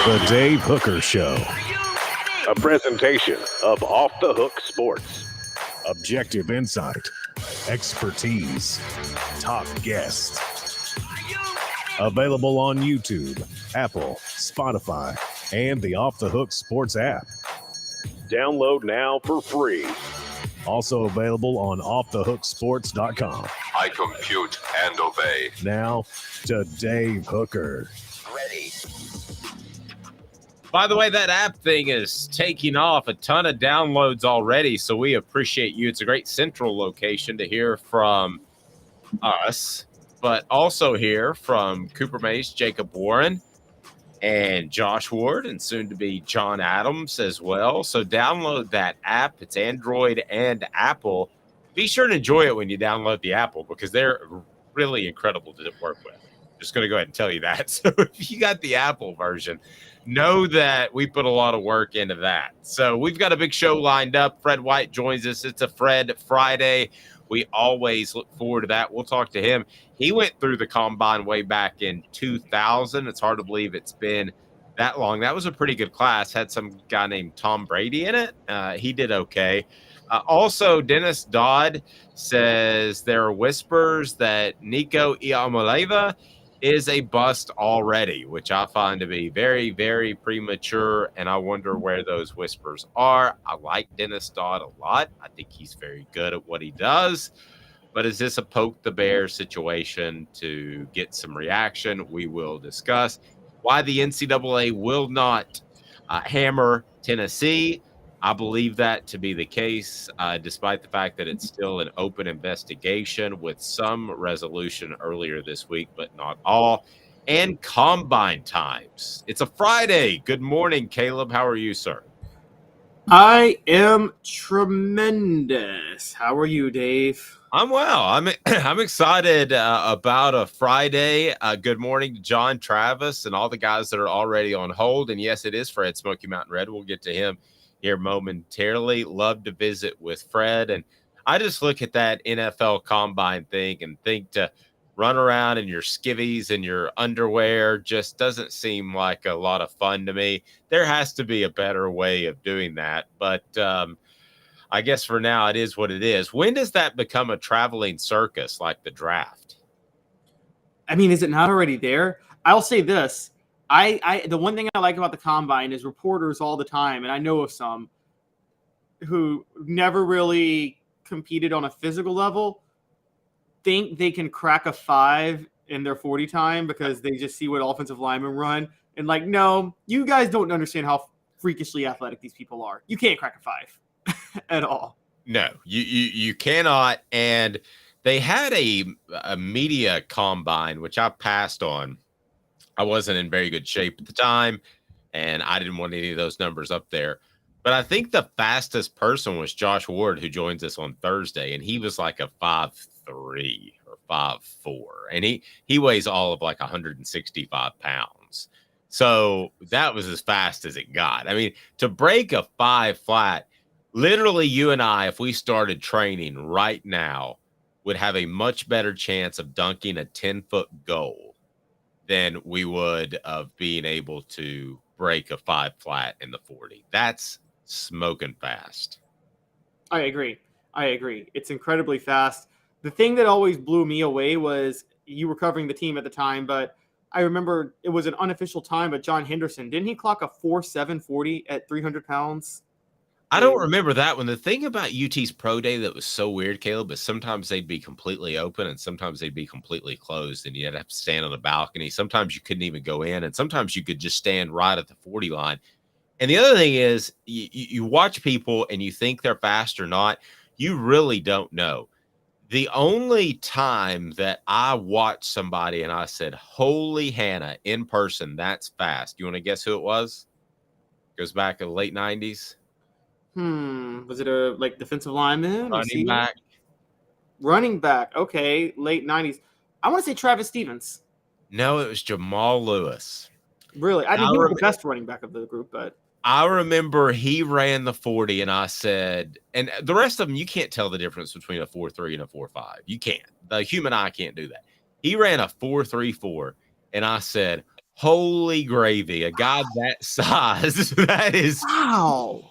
The Dave Hooker Show. A presentation of Off the Hook Sports. Objective insight, expertise, top guests. Available on YouTube, Apple, Spotify, and the Off the Hook Sports app. Download now for free. Also available on offthehooksports.com. I compute and obey. Now to Dave Hooker. Ready. By the way, that app thing is taking off, a ton of downloads already, so we appreciate you. It's a great central location to hear from us, but also hear from Cooper Mays, Jacob Warren, and Josh Ward, and soon to be John Adams as well. So download that app. It's Android and Apple. Be sure to enjoy it when you download the Apple because they're really incredible to work with. Just going to go ahead and tell you that. So if you got the Apple version, know that we put a lot of work into that. So we've got a big show lined up. Fred White joins us. It's a Fred Friday. We always look forward to that. We'll talk to him. He went through the combine way back in 2000. It's hard to believe it's been that long. That was a pretty good class. Had some guy named Tom Brady in it. He did okay. Also, Dennis Dodd says there are whispers that Nico Iamaleava is a bust already, which I find to be very, very premature, and I wonder where those whispers are. I like Dennis Dodd a lot. I think he's very good at what he does, but is this a poke the bear situation to get some reaction? We will discuss why the NCAA will not hammer Tennessee. I believe that to be the case, despite the fact that it's still an open investigation with some resolution earlier this week, but not all. And combine times. It's a Friday. Good morning, Caleb. How are you, sir? I am tremendous. How are you, Dave? I'm well. I'm excited about a Friday. Good morning to John Travis and all the guys that are already on hold. And yes, it is Fred Smoky Mountain Red. We'll get to him here momentarily. Love to visit with Fred. And I just look at that NFL combine thing and think to run around in your skivvies and your underwear just doesn't seem like a lot of fun to me. There has to be a better way of doing that. But I guess for now it is what it is. When does that become a traveling circus like the draft? I mean, is it not already there? I'll say this. The one thing I like about the combine is reporters all the time, and I know of some who never really competed on a physical level, think they can crack a 5 in their 40 time because they just see what offensive linemen run. And like, no, you guys don't understand how freakishly athletic these people are. You can't crack a 5 at all. No, you cannot. And they had a media combine, which I passed on. I wasn't in very good shape at the time, and I didn't want any of those numbers up there. But I think the fastest person was Josh Ward, who joins us on Thursday, and he was like a 5'3" or 5'4", and he weighs all of like 165 pounds. So that was as fast as it got. I mean, to break a 5 flat, literally you and I, if we started training right now, would have a much better chance of dunking a 10-foot goal than we would of being able to break a 5 flat in the 40. That's smoking fast. I agree. It's incredibly fast. The thing that always blew me away was you were covering the team at the time, but I remember it was an unofficial time, but John Henderson, didn't he clock a 4.740 at 300 pounds? I don't remember that one. The thing about UT's pro day that was so weird, Caleb, is sometimes they'd be completely open and sometimes they'd be completely closed and you'd have to stand on the balcony. Sometimes you couldn't even go in and sometimes you could just stand right at the 40 line. And the other thing is you watch people and you think they're fast or not. You really don't know. The only time that I watched somebody and I said, holy Hannah, in person, that's fast. You want to guess who it was? Goes back in the late 90s. Was it a defensive lineman? Running back. Running back. Okay, late 90s. I want to say Travis Stevens. No, it was Jamal Lewis. Really? I mean, he was the best running back of the group, but I remember he ran the 40 and I said, and the rest of them, you can't tell the difference between a 4.3 and a 4.5. You can't. The human eye can't do that. He ran a 4.34 and I said, Holy gravy. A guy that size, that is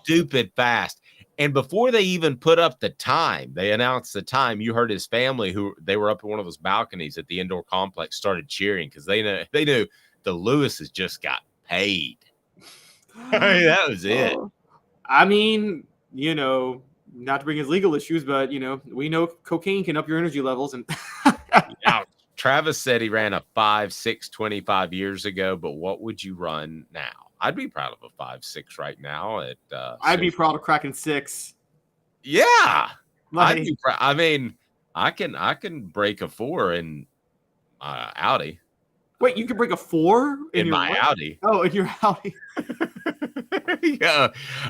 stupid fast. And before they even put up the time, they announced the time, you heard his family, who they were up in one of those balconies at the indoor complex, started cheering because they knew the Lewis has just got paid. That was it. I mean, not to bring his legal issues, but we know cocaine can up your energy levels. And Now, Travis said he ran a 5.6 25 years ago, but what would you run now? I'd be proud of a 5.6 right now. I'd be proud of cracking 6. Yeah, I'd be proud. I mean, I can break a 4 in Audi. Wait, you can break a 4 in my Audi? Oh, in your Audi. Yeah.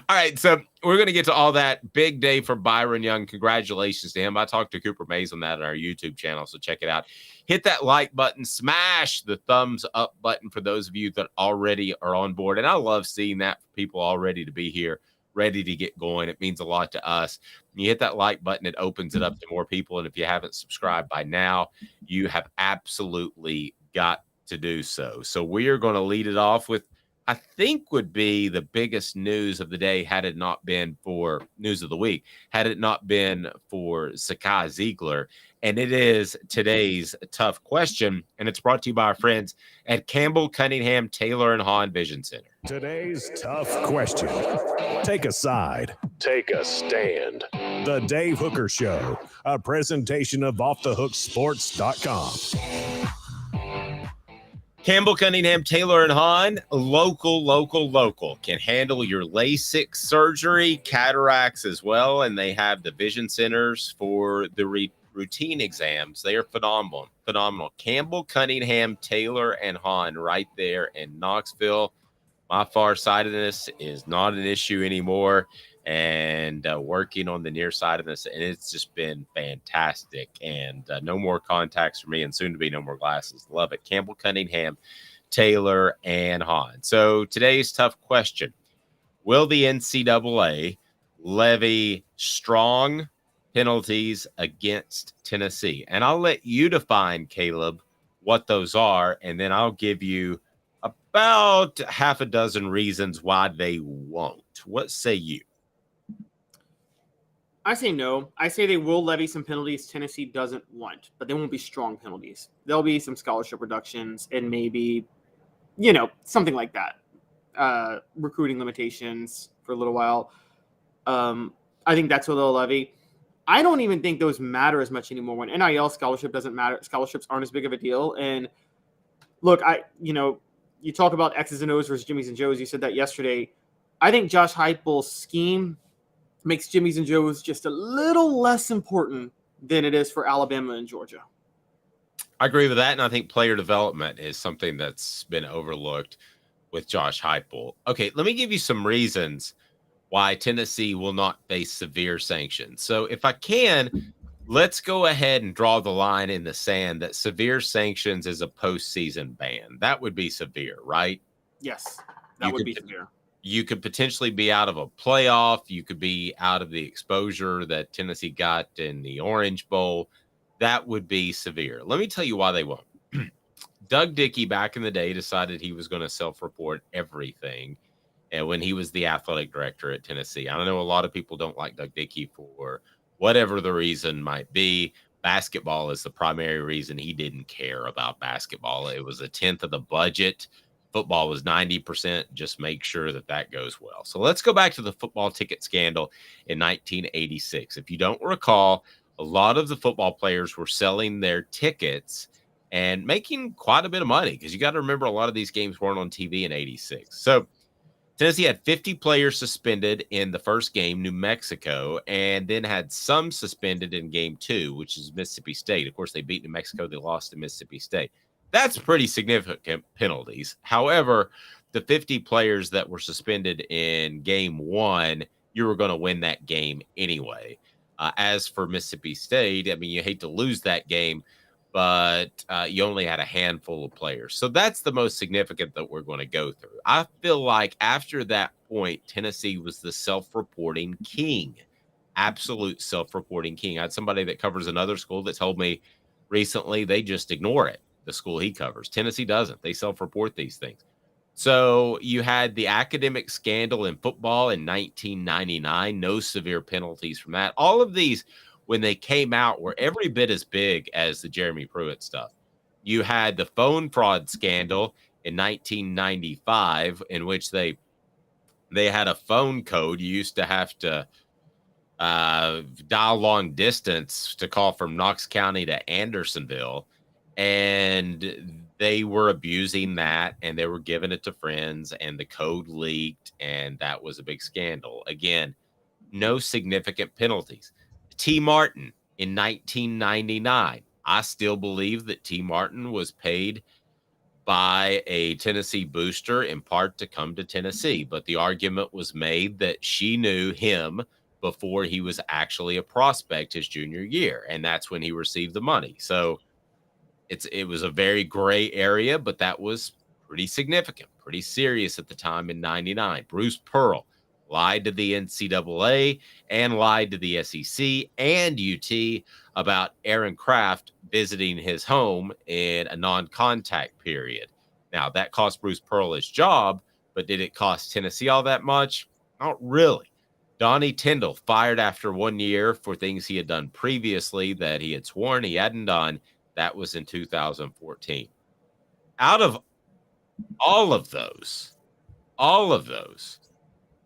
All right. So we're going to get to all that. Big day for Byron Young. Congratulations to him. I talked to Cooper Mays on that on our YouTube channel, so check it out. Hit that like button. Smash the thumbs up button for those of you that already are on board. And I love seeing that for people all ready to be here, ready to get going. It means a lot to us. When you hit that like button, it opens it up to more people. And if you haven't subscribed by now, you have absolutely got to do so. So we are going to lead it off with, I think, would be the biggest news of the day had it not been for news of the week, had it not been for Zakai Ziegler. And it is today's tough question. And it's brought to you by our friends at Campbell, Cunningham, Taylor, and Hahn Vision Center. Today's tough question. Take a side. Take a stand. The Dave Hooker Show, a presentation of offthehooksports.com. Campbell, Cunningham, Taylor, and Hahn, local, can handle your LASIK surgery, cataracts as well, and they have the vision centers for the routine exams. They are phenomenal. Campbell, Cunningham, Taylor, and Hahn right there in Knoxville. My farsightedness is not an issue anymore, and working on the nearsightedness, and it's just been fantastic. And no more contacts for me, and soon to be no more glasses. Love it. Campbell, Cunningham, Taylor, and Hahn. So today's tough question: will the NCAA levy strong penalties against Tennessee? And I'll let you define, Caleb, what those are, and then I'll give you about half a dozen reasons why they won't. What say you? I say no. I say they will levy some penalties Tennessee doesn't want, but they won't be strong penalties. There'll be some scholarship reductions and maybe, something like that. Recruiting limitations for a little while. I think that's what they'll levy. I don't even think those matter as much anymore when NIL scholarship doesn't matter. Scholarships aren't as big of a deal. And look, you talk about X's and O's versus Jimmy's and Joe's. You said that yesterday. I think Josh Heupel's scheme makes Jimmy's and Joe's just a little less important than it is for Alabama and Georgia. I agree with that, and I think player development is something that's been overlooked with Josh Heupel. Okay, let me give you some reasons why Tennessee will not face severe sanctions. So if I can, let's go ahead and draw the line in the sand that severe sanctions is a postseason ban. That would be severe, right? Yes, that would be severe. You could potentially be out of a playoff. You could be out of the exposure that Tennessee got in the Orange Bowl. That would be severe. Let me tell you why they won't. Doug Dickey back in the day decided he was going to self-report everything. And when he was the athletic director at Tennessee, I know a lot of people don't like Doug Dickey for whatever the reason might be. Basketball is the primary reason. He didn't care about basketball. It was 1/10 of the budget. Football was 90%. Just make sure that goes well. So let's go back to the football ticket scandal in 1986. If you don't recall, a lot of the football players were selling their tickets and making quite a bit of money because you got to remember a lot of these games weren't on TV in 86. So Tennessee had 50 players suspended in the first game, New Mexico, and then had some suspended in game 2, which is Mississippi State. Of course, they beat New Mexico. They lost to Mississippi State. That's pretty significant penalties. However, the 50 players that were suspended in game 1, you were going to win that game anyway. As for Mississippi State, I mean, you hate to lose that game, but you only had a handful of players. So that's the most significant that we're going to go through. I feel like after that point, Tennessee was the self-reporting king, absolute self-reporting king. I had somebody that covers another school that told me recently they just ignore it. the school he covers. Tennessee doesn't. They self-report these things. So you had the academic scandal in football in 1999, no severe penalties from that. All of these, when they came out, were every bit as big as the Jeremy Pruitt stuff. You had the phone fraud scandal in 1995, in which they had a phone code. You used to have to dial long distance to call from Knox County to Andersonville, and they were abusing that, and they were giving it to friends, and the code leaked, and that was a big scandal. Again, no significant penalties. T. Martin in 1999. I still believe that T. Martin was paid by a Tennessee booster in part to come to Tennessee, but the argument was made that she knew him before he was actually a prospect his junior year, and that's when he received the money. So it was a very gray area, but that was pretty significant, pretty serious at the time in 99. Bruce Pearl lied to the NCAA and lied to the SEC and UT about Aaron Kraft visiting his home in a non-contact period. Now, that cost Bruce Pearl his job, but did it cost Tennessee all that much? Not really. Donnie Tyndall fired after 1 year for things he had done previously that he had sworn he hadn't done. That was in 2014. Out of all of those,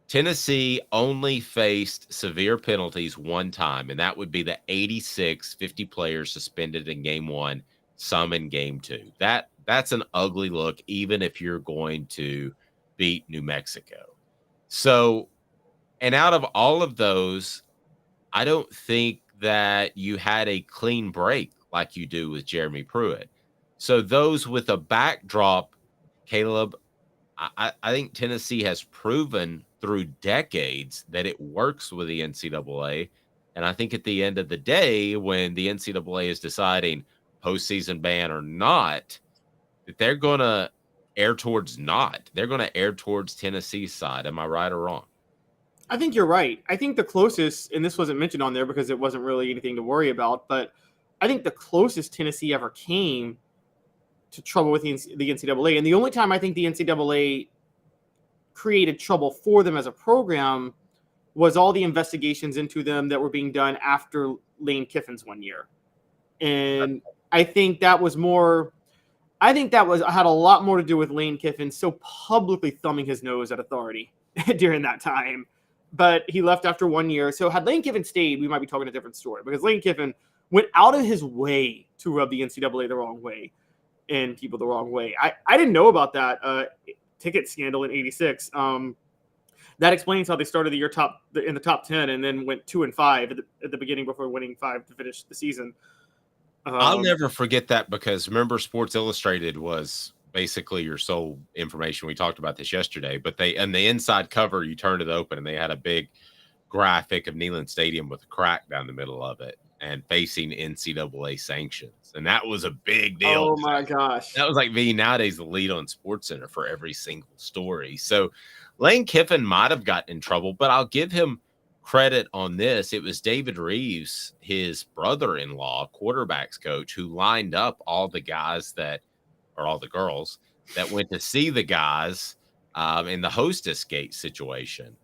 Tennessee only faced severe penalties one time, and that would be the 86 50 players suspended in game one, some in game two. That's an ugly look, even if you're going to beat New Mexico. So, and out of all of those, I don't think that you had a clean break like you do with Jeremy Pruitt. So those with a backdrop, Caleb, I think Tennessee has proven through decades that it works with the NCAA. And I think at the end of the day, when the NCAA is deciding postseason ban or not, that they're going to err towards not. They're going to err towards Tennessee's side. Am I right or wrong? I think you're right. I think the closest, and this wasn't mentioned on there because it wasn't really anything to worry about, but I think the closest Tennessee ever came to trouble with the NCAA, and the only time I think the NCAA created trouble for them as a program was all the investigations into them that were being done after Lane Kiffin's 1 year. And I think that was had a lot more to do with Lane Kiffin so publicly thumbing his nose at authority during that time. But he left after 1 year. So had Lane Kiffin stayed, we might be talking a different story, because Lane Kiffin went out of his way to rub the NCAA the wrong way and people the wrong way. I didn't know about that ticket scandal in '86. That explains how they started the year in the top 10 and then went 2-5 at the beginning before winning 5 to finish the season. I'll never forget that, because remember, Sports Illustrated was basically your sole information. We talked about this yesterday, but on the inside cover, you turned it open and they had a big graphic of Neyland Stadium with a crack down the middle of it and facing NCAA sanctions. And that was a big deal. Oh my gosh. That was like being nowadays the lead on SportsCenter for every single story. So Lane Kiffin might have gotten in trouble, but I'll give him credit on this. It was David Reeves, his brother-in-law, quarterbacks coach, who lined up all the guys all the girls that went to see the guys in the hostess gate situation.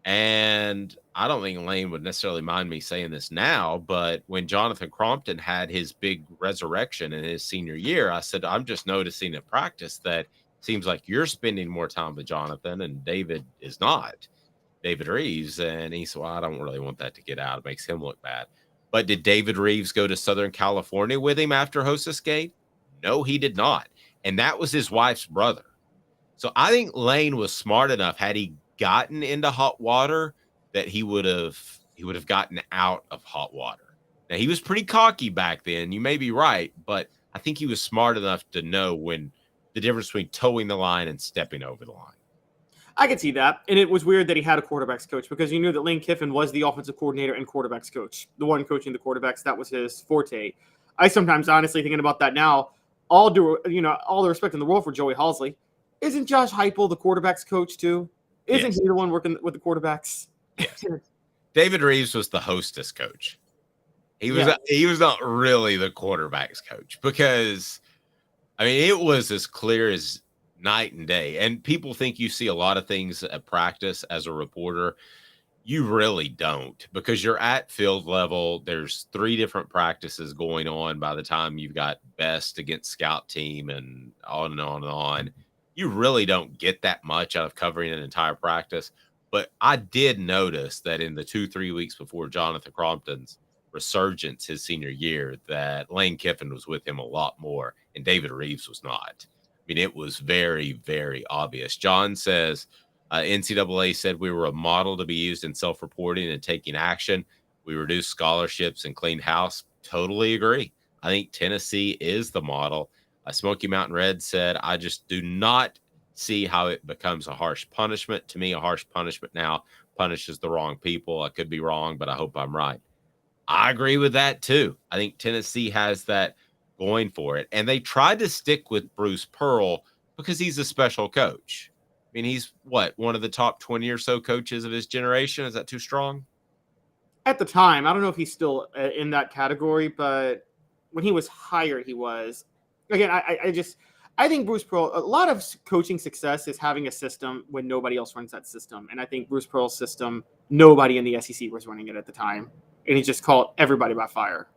And I don't think Lane would necessarily mind me saying this now, but when Jonathan Crompton had his big resurrection in his senior year, I said, I'm just noticing in practice that seems like you're spending more time with Jonathan and David is not. David Reeves. And he said, well, I don't really want that to get out. It makes him look bad. But did David Reeves go to Southern California with him after Hostess Gate? No, he did not. And that was his wife's brother. So I think Lane was smart enough, had he gotten into hot water, that he would have gotten out of hot water. Now, he was pretty cocky back then. You may be right, but I think he was smart enough to know when the difference between towing the line and stepping over the line. I could see that. And it was weird that he had a quarterbacks coach, because you knew that Lane Kiffin was the offensive coordinator and quarterbacks coach, the one coaching the quarterbacks. That was his forte. I sometimes, honestly, thinking about that now, all the respect in the world for Joey Halsley. Isn't Josh Heupel the quarterbacks coach too? Isn't he the one working with the quarterbacks? Yes. David Reeves was the hostess coach. He was not really the quarterbacks coach, because I mean, it was as clear as night and day. And people think you see a lot of things at practice as a reporter. You really don't, because you're at field level. There's 3 different practices going on by the time you've got best against scout team and on and on and on. You really don't get that much out of covering an entire practice. But I did notice that in the 2-3 weeks before Jonathan Crompton's resurgence his senior year, that Lane Kiffin was with him a lot more and David Reeves was not. I mean, it was very, very obvious. John says, NCAA said we were a model to be used in self-reporting and taking action. We reduced scholarships and cleaned house. Totally agree. I think Tennessee is the model. Smoky Mountain Red said, I just do not see how it becomes a harsh punishment. To me, a harsh punishment now punishes the wrong people. I could be wrong, but I hope I'm right. I agree with that too. I think Tennessee has that going for it. And they tried to stick with Bruce Pearl because he's a special coach. I mean, he's one of the top 20 or so coaches of his generation. Is that too strong? At the time, I don't know if he's still in that category, but when he was hired, he was. Again, I think Bruce Pearl, a lot of coaching success is having a system when nobody else runs that system. And I think Bruce Pearl's system, nobody in the SEC was running it at the time. And he just caught everybody by fire.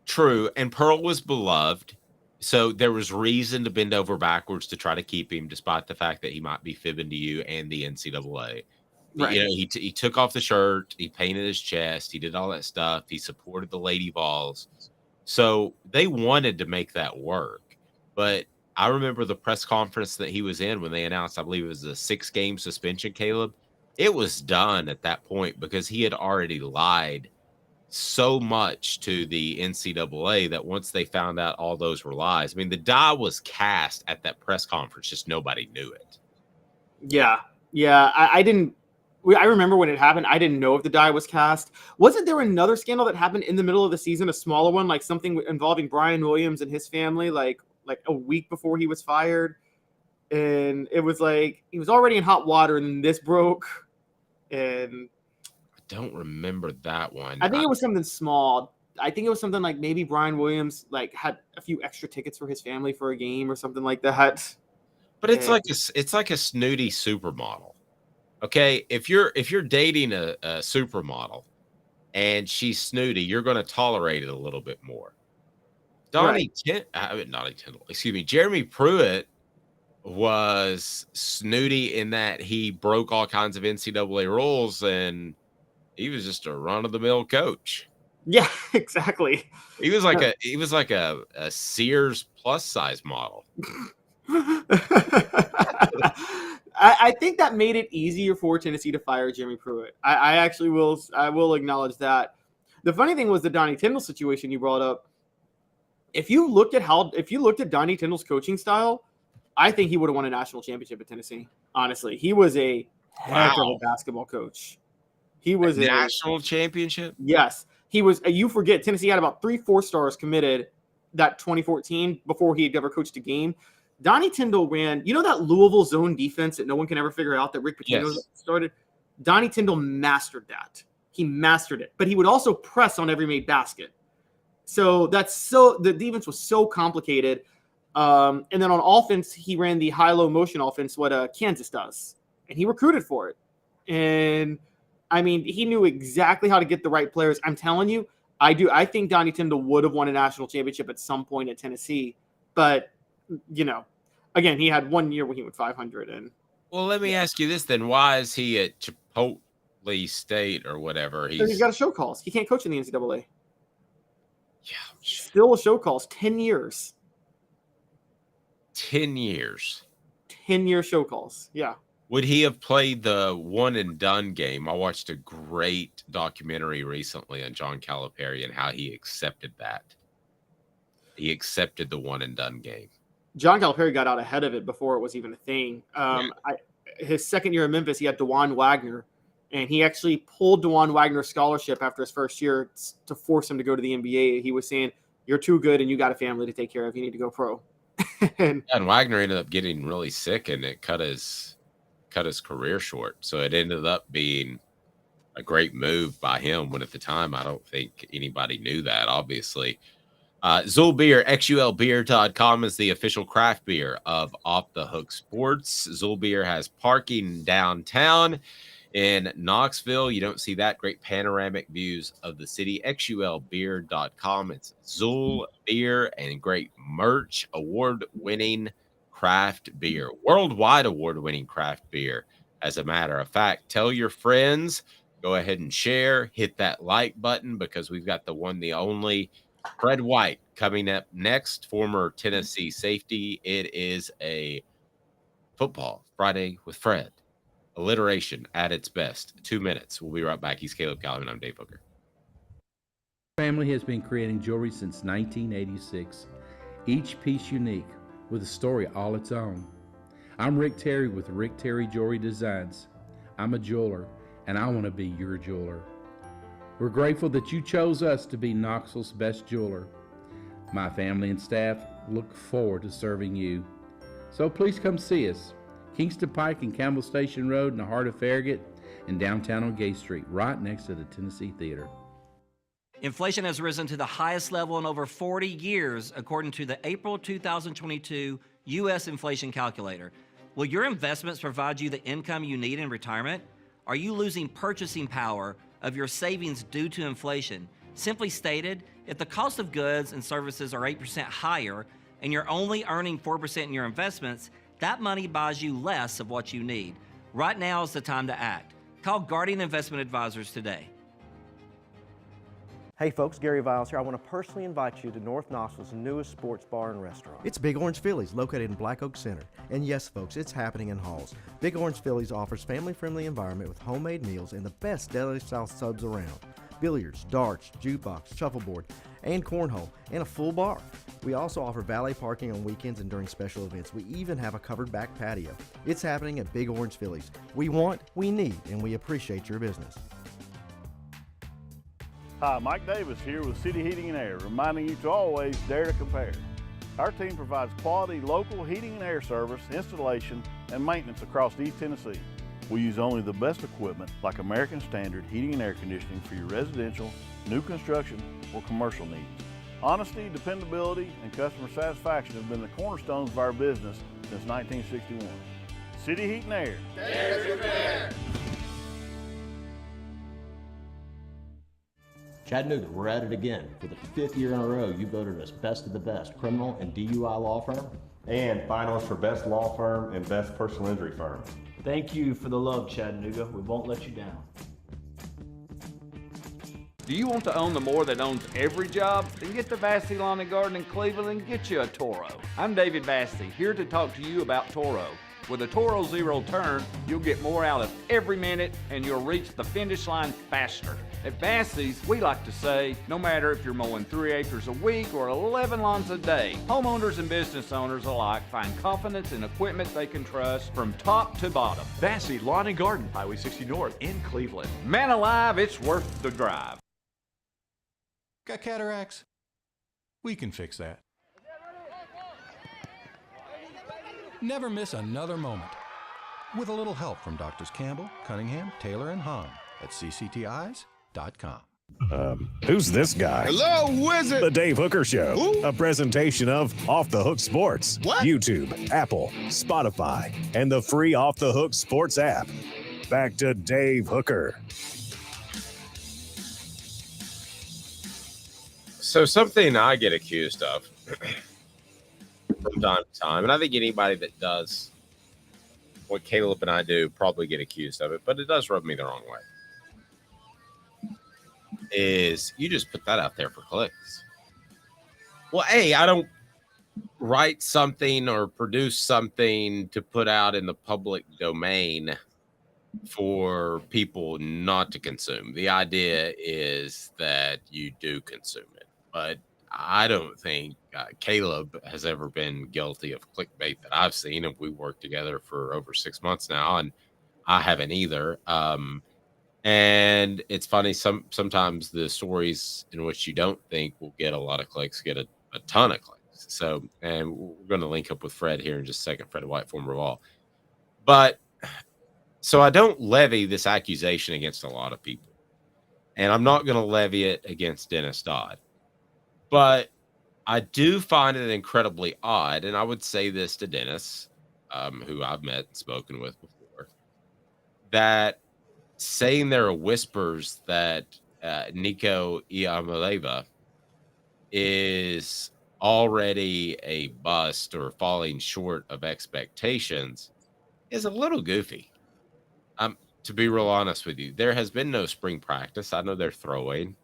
True. And Pearl was beloved. So there was reason to bend over backwards to try to keep him, despite the fact that he might be fibbing to you and the NCAA. Right. You know, he took off the shirt, he painted his chest, he did all that stuff. He supported the Lady Vols. So they wanted to make that work. But I remember the press conference that he was in when they announced, I believe it was a 6-game suspension, Caleb. It was done at that point because he had already lied so much to the NCAA that once they found out all those were lies, I mean, the die was cast at that press conference, just nobody knew it. Yeah. I remember when it happened. I didn't know if the die was cast. Wasn't there another scandal that happened in the middle of the season, a smaller one, like something involving Brian Williams and his family, like a week before he was fired? And it was like he was already in hot water and then this broke. And I don't remember that one. I think it was something small. I think it was something like maybe Brian Williams like had a few extra tickets for his family for a game or something like that. But it's like a snooty supermodel. Okay, if you're dating a supermodel and she's snooty, you're going to tolerate it a little bit more. Jeremy Pruitt was snooty in that he broke all kinds of NCAA rules and he was just a run-of-the-mill coach. Yeah, exactly. He was like a Sears plus size model. I think that made it easier for Tennessee to fire Jeremy Pruitt. I will acknowledge that. The funny thing was the Donnie Tyndall situation you brought up. If you looked at Donnie Tyndall's coaching style, I think he would have won a national championship at Tennessee. Honestly, he was a heck of a basketball coach. He was a national championship. Yes, he was. You forget Tennessee had about 3 4-stars committed that 2014 before he had ever coached a game. Donnie Tyndall ran, that Louisville zone defense that no one can ever figure out that Rick Pitino started? Donnie Tyndall mastered that. He mastered it. But he would also press on every made basket. So the defense was so complicated. And then on offense, he ran the high-low motion offense, what Kansas does. And he recruited for it. And, I mean, he knew exactly how to get the right players. I'm telling you, I think Donnie Tyndall would have won a national championship at some point at Tennessee. But, again, he had 1 year when he went 500. And well, let me ask you this then: why is he at Chipotle State or whatever? He's got a show calls. He can't coach in the NCAA. Yeah, still a show calls. 10 years. 10 years. 10-year show calls. Yeah. Would he have played the one and done game? I watched a great documentary recently on John Calipari and how he accepted that. He accepted the one and done game. John Calipari got out ahead of it before it was even a thing. His second year in Memphis, he had DeJuan Wagner, and he actually pulled DeJuan Wagner's scholarship after his first year to force him to go to the NBA. He was saying, "You're too good, and you got a family to take care of. You need to go pro." and Wagner ended up getting really sick, and it cut his career short. So it ended up being a great move by him when at the time I don't think anybody knew that, obviously. Zul Beer, xulbeer.com is the official craft beer of Off the Hook Sports. Zul Beer has parking downtown in Knoxville. You don't see that. Great panoramic views of the city. xulbeer.com. It's Zul Beer and great merch. Award-winning craft beer. Worldwide award-winning craft beer. As a matter of fact, tell your friends. Go ahead and share. Hit that like button because we've got the one, the only Fred White coming up next, former Tennessee safety. It is a football Friday with Fred. Alliteration at its best. 2 minutes. We'll be right back. He's Caleb Calhoun. I'm Dave Hooker. Family has been creating jewelry since 1986. Each piece unique with a story all its own. I'm Rick Terry with Rick Terry Jewelry Designs. I'm a jeweler, and I want to be your jeweler. We're grateful that you chose us to be Knoxville's best jeweler. My family and staff look forward to serving you. So please come see us. Kingston Pike and Campbell Station Road in the heart of Farragut and downtown on Gay Street, right next to the Tennessee Theater. Inflation has risen to the highest level in over 40 years, according to the April 2022 U.S. Inflation Calculator. Will your investments provide you the income you need in retirement? Are you losing purchasing power of your savings due to inflation? Simply stated, if the cost of goods and services are 8% higher and you're only earning 4% in your investments, that money buys you less of what you need. Right now is the time to act. Call Guardian Investment Advisors today. Hey folks, Gary Viles here. I want to personally invite you to North Knoxville's newest sports bar and restaurant. It's Big Orange Phillies, located in Black Oak Center. And yes folks, it's happening in Halls. Big Orange Phillies offers family-friendly environment with homemade meals and the best deli-style subs around. Billiards, darts, jukebox, shuffleboard, and cornhole, and a full bar. We also offer valet parking on weekends and during special events. We even have a covered back patio. It's happening at Big Orange Phillies. We want, we need, and we appreciate your business. Hi, Mike Davis here with City Heating and Air, reminding you to always dare to compare. Our team provides quality local heating and air service, installation, and maintenance across East Tennessee. We use only the best equipment like American Standard heating and air conditioning for your residential, new construction, or commercial needs. Honesty, dependability, and customer satisfaction have been the cornerstones of our business since 1961. City Heat and Air. Dare to compare. Chattanooga, we're at it again. For the 5th year in a row, you voted us best of the best criminal and DUI law firm. And finalists for best law firm and best personal injury firm. Thank you for the love, Chattanooga. We won't let you down. Do you want to own the more that owns every job? Then get to Vassey Lawn and Garden in Cleveland and get you a Toro. I'm David Vassey, here to talk to you about Toro. With a Toro Zero Turn, you'll get more out of every minute and you'll reach the finish line faster. At Vassey's, we like to say, no matter if you're mowing 3 acres a week or 11 lawns a day, homeowners and business owners alike find confidence in equipment they can trust from top to bottom. Vassey Lawn and Garden, Highway 60 North in Cleveland. Man alive, it's worth the drive. Got cataracts? We can fix that. Never miss another moment. With a little help from Doctors Campbell, Cunningham, Taylor, and Hahn at cctis.com. Who's this guy? Hello, wizard. The Dave Hooker Show. Who? A presentation of Off the Hook Sports. What? YouTube, Apple, Spotify, and the free Off the Hook Sports app. Back to Dave Hooker. So something I get accused of from time to time, and I think anybody that does what Caleb and I do probably get accused of it, but it does rub me the wrong way, is you just put that out there for clicks. Well, A, I don't write something or produce something to put out in the public domain for people not to consume. The idea is that you do consume it, but I don't think Caleb has ever been guilty of clickbait that I've seen, and we worked together for over 6 months now, and I haven't either. And it's funny, sometimes the stories in which you don't think will get a lot of clicks get a ton of clicks. So, and we're going to link up with Fred here in just a second, Fred White, former Vol. But so I don't levy this accusation against a lot of people, and I'm not going to levy it against Dennis Dodd. But I do find it incredibly odd, and I would say this to Dennis, who I've met and spoken with before, that saying there are whispers that Nico Iamaleava is already a bust or falling short of expectations is a little goofy. To be real honest with you, there has been no spring practice. I know they're throwing.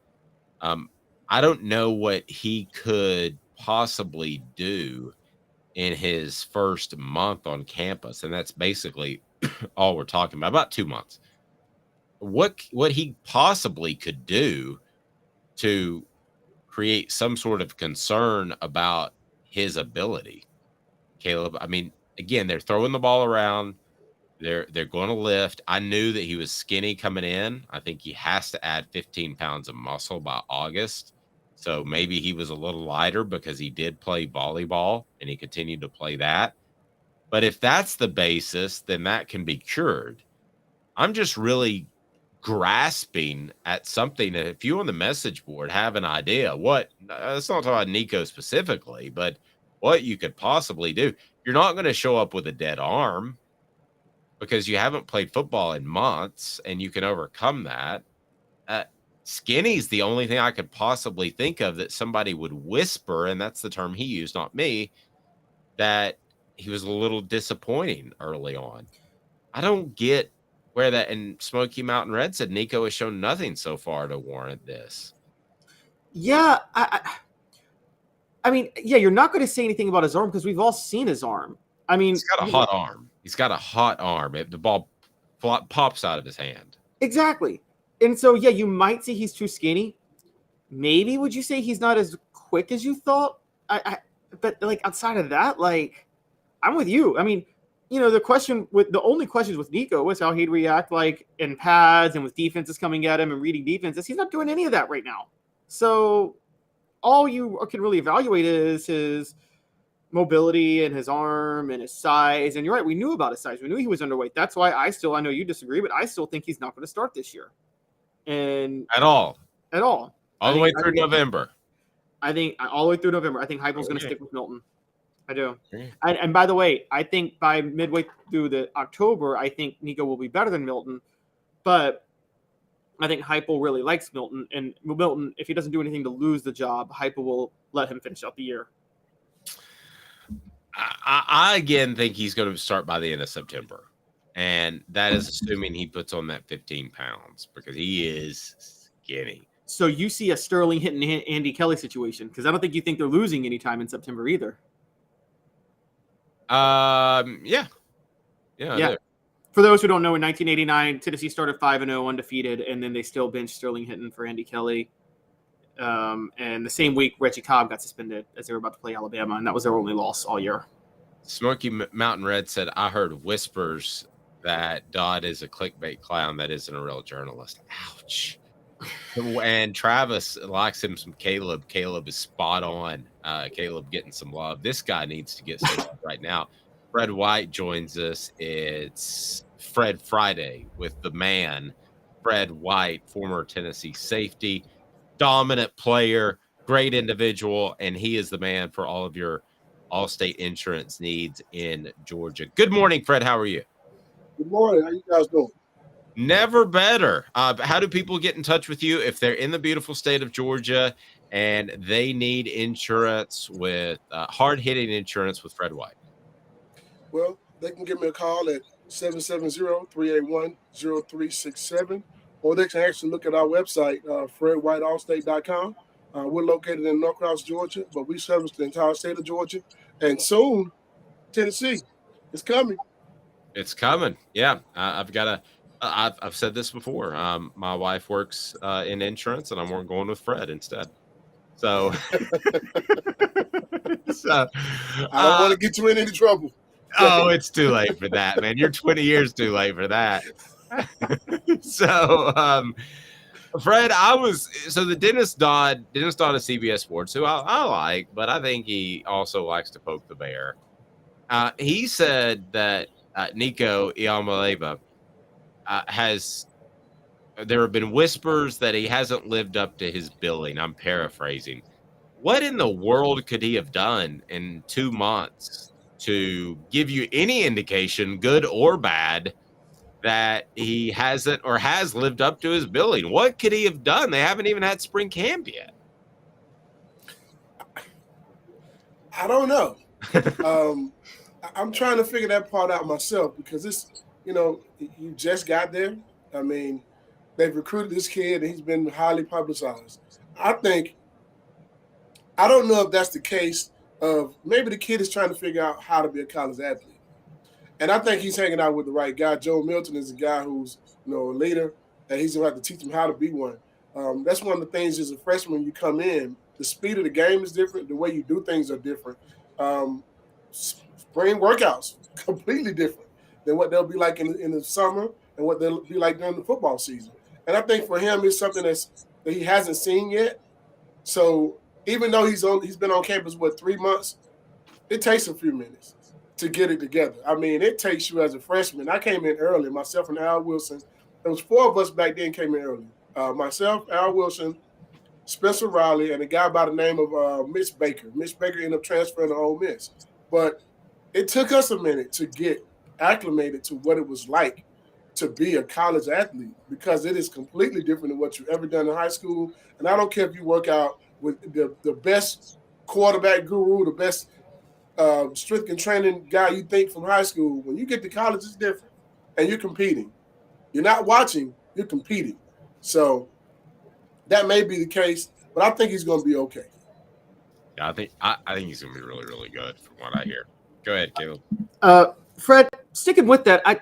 I don't know what he could possibly do in his first month on campus, and that's basically all we're talking about 2 months. What he possibly could do to create some sort of concern about his ability, Caleb. I mean, again, they're throwing the ball around. They're going to lift. I knew that he was skinny coming in. I think he has to add 15 pounds of muscle by August. So maybe he was a little lighter because he did play volleyball and he continued to play that. But if that's the basis, then that can be cured. I'm just really grasping at something that if you on the message board have an idea, what, let's not talk about Nico specifically, but what you could possibly do. You're not going to show up with a dead arm because you haven't played football in months and you can overcome that. Skinny's the only thing I could possibly think of that somebody would whisper, and that's the term he used, not me, that he was a little disappointing early on. I don't get where that, and Smoky Mountain Red said Nico has shown nothing so far to warrant this. Yeah, I mean, yeah, you're not going to say anything about his arm because we've all seen his arm. I mean, he's got a hot arm. He's got a hot arm. The ball pops out of his hand. Exactly. And so, yeah, you might say he's too skinny. Maybe would you say he's not as quick as you thought? But like outside of that, like I'm with you. I mean, you know, the only questions with Nico was how he'd react like in pads and with defenses coming at him and reading defenses. He's not doing any of that right now. So all you can really evaluate is his mobility and his arm and his size. And you're right, we knew about his size. We knew he was underweight. That's why I know you disagree, but I still think he's not going to start this year. And at all. All the way through November. I think all the way through November. I think Heupel's going to stick with Milton. I do. And by the way, I think by midway through the October, I think Nico will be better than Milton. But I think Heupel really likes Milton. And Milton, if he doesn't do anything to lose the job, Heupel will let him finish out the year. I again think he's going to start by the end of September. And that is assuming he puts on that 15 pounds because he is skinny. So you see a Sterling hitting Andy Kelly situation because I don't think you think they're losing anytime in September either. Yeah. For those who don't know, in 1989, Tennessee started 5-0 undefeated, and then they still benched Sterling Hinton for Andy Kelly. And the same week, Reggie Cobb got suspended as they were about to play Alabama, and that was their only loss all year. Smoky Mountain Red said, I heard whispers that Dodd is a clickbait clown that isn't a real journalist. Ouch. And Travis likes him some Caleb. Caleb is spot on. Caleb getting some love. This guy needs to get some love right now. Fred White joins us. It's Fred Friday with the man, Fred White, former Tennessee safety, dominant player, great individual, and he is the man for all of your Allstate insurance needs in Georgia. Good morning, Fred. How are you? Good morning. How you guys doing? Never better. How do people get in touch with you if they're in the beautiful state of Georgia and they need insurance with hard-hitting insurance with Fred White? Well, they can give me a call at 770-381-0367, or they can actually look at our website, fredwhiteallstate.com. We're located in Norcross, Georgia, but we service the entire state of Georgia, and soon, Tennessee. It's coming. It's coming. Yeah, I've said this before. My wife works in insurance, and I'm going with Fred instead. So, I don't want to get you in any trouble. Oh, it's too late for that, man. You're 20 years too late for that. So, Fred, the Dennis Dodd of CBS Sports, who I like, but I think he also likes to poke the bear. He said that Nico Iamaleava there have been whispers that he hasn't lived up to his billing. I'm paraphrasing. what in the world could he have done in 2 months to give you any indication, good or bad, that he hasn't or has lived up to his billing? What could he have done? They haven't even had spring camp yet. I don't know. I'm trying to figure that part out myself because you just got there. I mean, they've recruited this kid and he's been highly publicized. I don't know if that's the case of maybe the kid is trying to figure out how to be a college athlete. And I think he's hanging out with the right guy. Joe Milton is a guy who's, a leader, and he's going to have to teach him how to be one. That's one of the things as a freshman when you come in, the speed of the game is different. The way you do things are different. Spring workouts, completely different than what they'll be like in the summer and what they'll be like during the football season. And I think for him, it's something that he hasn't seen yet. So even though he's been on campus, 3 months, it takes a few minutes to get it together. I mean, it takes you as a freshman. I came in early, myself and Al Wilson. There was 4 of us back then came in early. Myself, Al Wilson, Spencer Riley, and a guy by the name of Mitch Baker. Mitch Baker ended up transferring to Ole Miss. But it took us a minute to get acclimated to what it was like to be a college athlete because it is completely different than what you've ever done in high school. And I don't care if you work out with the best quarterback guru, the best strength and training guy you think from high school. When you get to college, it's different. And you're competing. You're not watching, you're competing. So that may be the case, but I think he's going to be okay. Yeah, I think he's going to be really, really good from what I hear. Go ahead, Caleb. Fred, sticking with that, I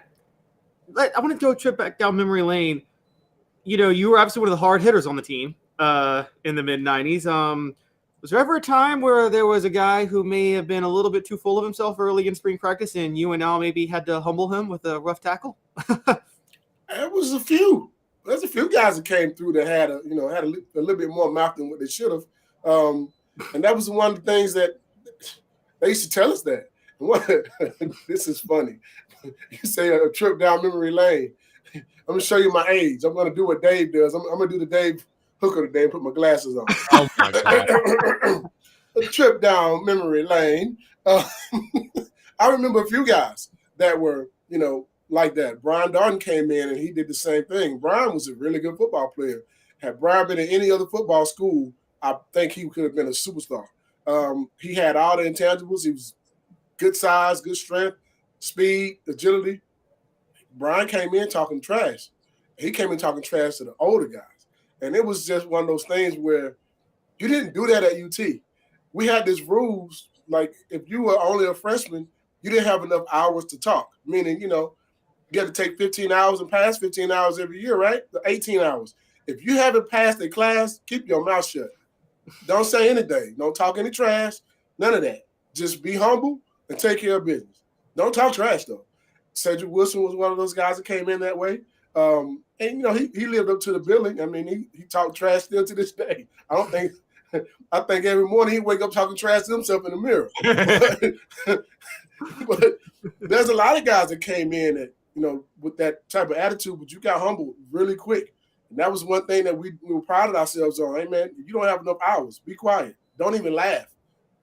want to go a trip back down memory lane. You were obviously one of the hard hitters on the team in the mid-'90s. Was there ever a time where there was a guy who may have been a little bit too full of himself early in spring practice and you and Al maybe had to humble him with a rough tackle? There was a few. There's a few guys that came through that had a little bit more mouth than what they should have. And that was one of the things that they used to tell us that. This is funny. You say a trip down memory lane. I'm going to show you my age. I'm going to do what Dave does. I'm going to do the Dave Hooker today and put my glasses on. Oh, my God. A trip down memory lane. I remember a few guys that were, like that. Brian Darden came in and he did the same thing. Brian was a really good football player. Had Brian been in any other football school, I think he could have been a superstar. He had all the intangibles. He was good size, good strength, speed, agility. Brian came in talking trash. He came in talking trash to the older guys. And it was just one of those things where you didn't do that at UT. We had these rules, like if you were only a freshman, you didn't have enough hours to talk, meaning, you had to take 15 hours and pass 15 hours every year, right? 18 hours. If you haven't passed a class, keep your mouth shut. Don't say anything. Don't talk any trash. None of that. Just be humble and take care of business. Don't talk trash, though. Cedric Wilson was one of those guys that came in that way. And, he lived up to the billing. I mean, he talked trash still to this day. I think every morning he wake up talking trash to himself in the mirror. But there's a lot of guys that came in that, with that type of attitude, but you got humbled really quick. And that was one thing that we were proud of ourselves on. Hey, man, you don't have enough hours. Be quiet. Don't even laugh.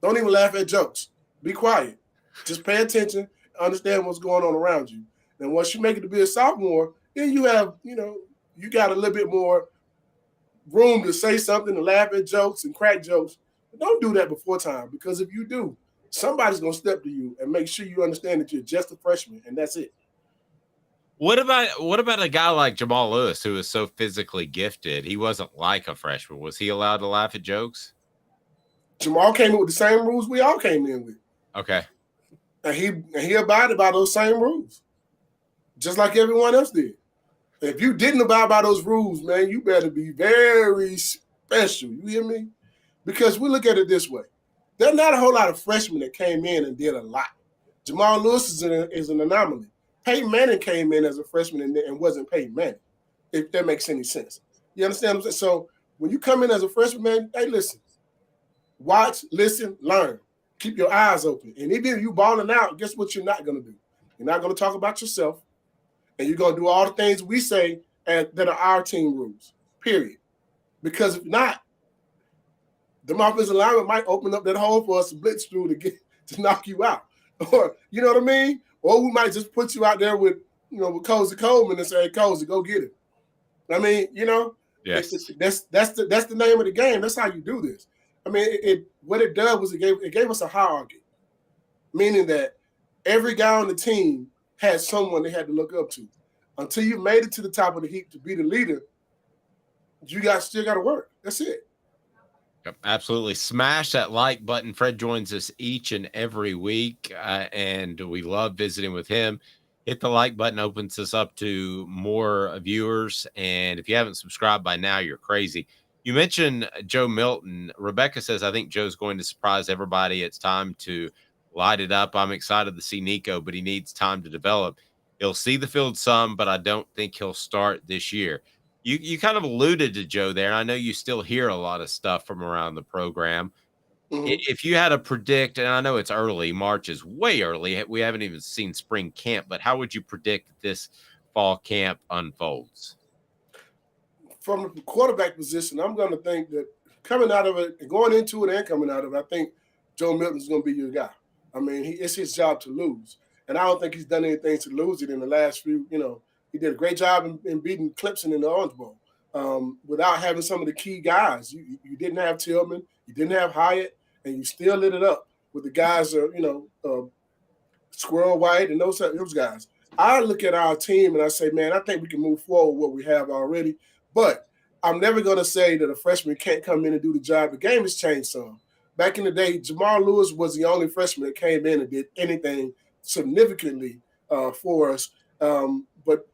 Don't even laugh at jokes. Be quiet. Just pay attention. Understand what's going on around you. And once you make it to be a sophomore, then you have, you got a little bit more room to say something, to laugh at jokes and crack jokes. But don't do that before time, because if you do, somebody's going to step to you and make sure you understand that you're just a freshman, and that's it. What about a guy like Jamal Lewis, who is so physically gifted? He wasn't like a freshman. Was he allowed to laugh at jokes? Jamal came in with the same rules we all came in with. Okay. And he abided by those same rules, just like everyone else did. If you didn't abide by those rules, man, you better be very special. You hear me? Because we look at it this way. There's not a whole lot of freshmen that came in and did a lot. Jamal Lewis is an anomaly. Peyton Manning came in as a freshman and wasn't Peyton Manning, if that makes any sense. You understand what I'm saying? So when you come in as a freshman, man, hey, listen. Watch, listen, learn. Keep your eyes open. And even if you balling out, guess what you're not going to do? You're not going to talk about yourself. And you're going to do all the things we say that are our team rules, period. Because if not, the offensive lineman might open up that hole for us to blitz through to knock you out. Or, you know what I mean? Or we might just put you out there with Cozy Coleman and say, hey, Cozy, go get it. I mean, yes, that's the name of the game. That's how you do this. I mean, what it did was it gave us a hierarchy, meaning that every guy on the team had someone they had to look up to. Until you made it to the top of the heap to be the leader, you still got to work. That's it. Yep, absolutely. Smash that like button. Fred joins us each and every week, and we love visiting with him. Hit the like button, opens us up to more viewers. And if you haven't subscribed by now, you're crazy. You mentioned Joe Milton. Rebecca says, I think Joe's going to surprise everybody. It's time to light it up. I'm excited to see Nico, but he needs time to develop. He'll see the field some, but I don't think he'll start this year. You kind of alluded to Joe there. I know you still hear a lot of stuff from around the program. Mm-hmm. If you had to predict, and I know it's early, March is way early. We haven't even seen spring camp, but how would you predict this fall camp unfolds? From the quarterback position, I'm going to think that coming out of it, going into it and coming out of it, I think Joe Milton's going to be your guy. I mean, it's his job to lose. And I don't think he's done anything to lose it in the last few, he did a great job in beating Clemson in the Orange Bowl without having some of the key guys. You didn't have Tillman, you didn't have Hyatt, and you still lit it up with the guys, Squirrel White and those guys. I look at our team and I say, man, I think we can move forward with what we have already. But I'm never going to say that a freshman can't come in and do the job. The game has changed some. Back in the day, Jamar Lewis was the only freshman that came in and did anything significantly for us. But